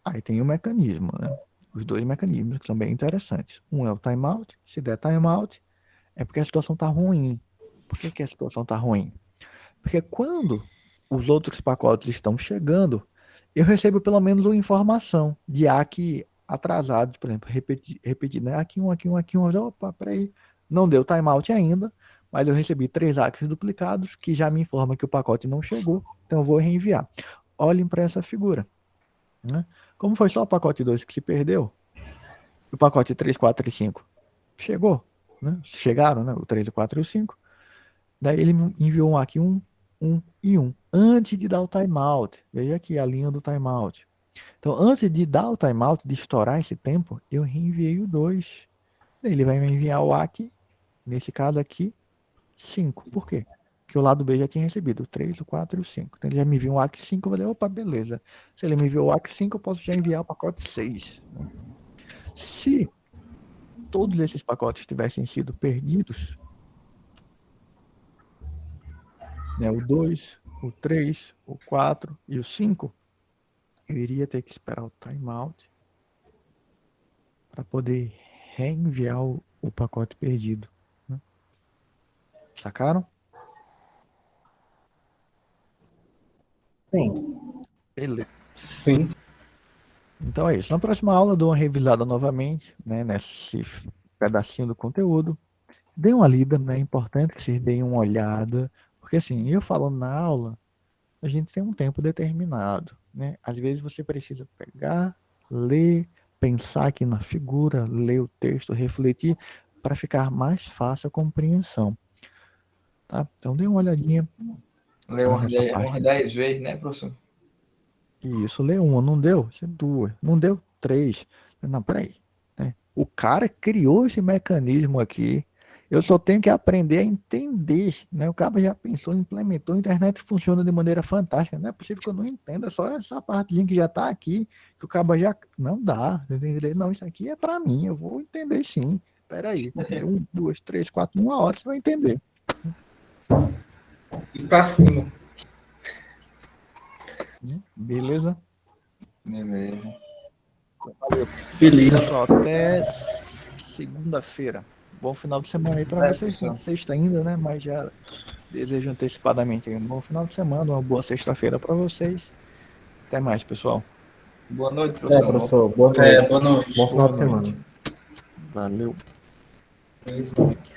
Aí tem o mecanismo, né? Os 2 mecanismos que são bem interessantes. Um é o timeout. Se der timeout, é porque a situação está ruim. Por que a situação está ruim? Porque quando os outros pacotes estão chegando, eu recebo pelo menos uma informação de AC atrasado, por exemplo, repetir, né? Aqui um, aqui um, aqui um. Opa, peraí. Não deu timeout ainda, mas eu recebi 3 ACs duplicados que já me informam que o pacote não chegou, então eu vou reenviar. Olhem para essa figura, né? Como foi só o pacote 2 que se perdeu, o pacote 3, 4 e 5 chegou, né? Chegaram, né? O 3, o 4 e o 5. Daí ele enviou um aqui, um e um. Antes de dar o timeout. Veja aqui a linha do timeout. Então, antes de dar o timeout, de estourar esse tempo, eu reenviei o 2. Daí ele vai me enviar o aqui, nesse caso aqui, 5. Por quê? Porque o lado B já tinha recebido o 3, o 4 e o 5. Então ele já me enviou um AC 5, eu falei, opa, beleza. Se ele me enviou o AC 5, eu posso já enviar o pacote 6. Se todos esses pacotes tivessem sido perdidos, né, o 2, o 3, o 4 e o 5, eu iria ter que esperar o timeout para poder reenviar o pacote perdido, né? Sacaram? Sim. Beleza. Sim. Então é isso. Na próxima aula eu dou uma revisada novamente, né, nesse pedacinho do conteúdo. Dê uma lida, né? É importante que vocês deem uma olhada, porque assim, eu falando na aula, a gente tem um tempo determinado, né? Às vezes você precisa pegar, ler, pensar aqui na figura, ler o texto, refletir, para ficar mais fácil a compreensão, tá? Então dê uma olhadinha Leu umas nessa 10, parte. umas 10 vezes, né, professor? Isso, lê uma, não deu? Isso é duas, não deu? Três. Não, peraí, né? O cara criou esse mecanismo aqui, eu só tenho que aprender a entender, né? O cara já pensou, implementou, a internet funciona de maneira fantástica, não é possível que eu não entenda só essa partezinha que já está aqui, que o cara já... Não dá, entender? Não, isso aqui é para mim, eu vou entender sim. Peraí, um, duas, três, quatro, uma hora você vai entender. E pra cima. Beleza? Beleza. Beleza. Pessoal, até segunda-feira. Bom final de semana aí para É, vocês. pessoal. Sexta ainda, né? Mas já desejo antecipadamente aí um bom final de semana, uma boa sexta-feira para vocês. Até mais, pessoal. Boa noite, É, professor. professor. Boa noite. Boa noite. Bom final Boa de semana. noite. Valeu. Boa noite.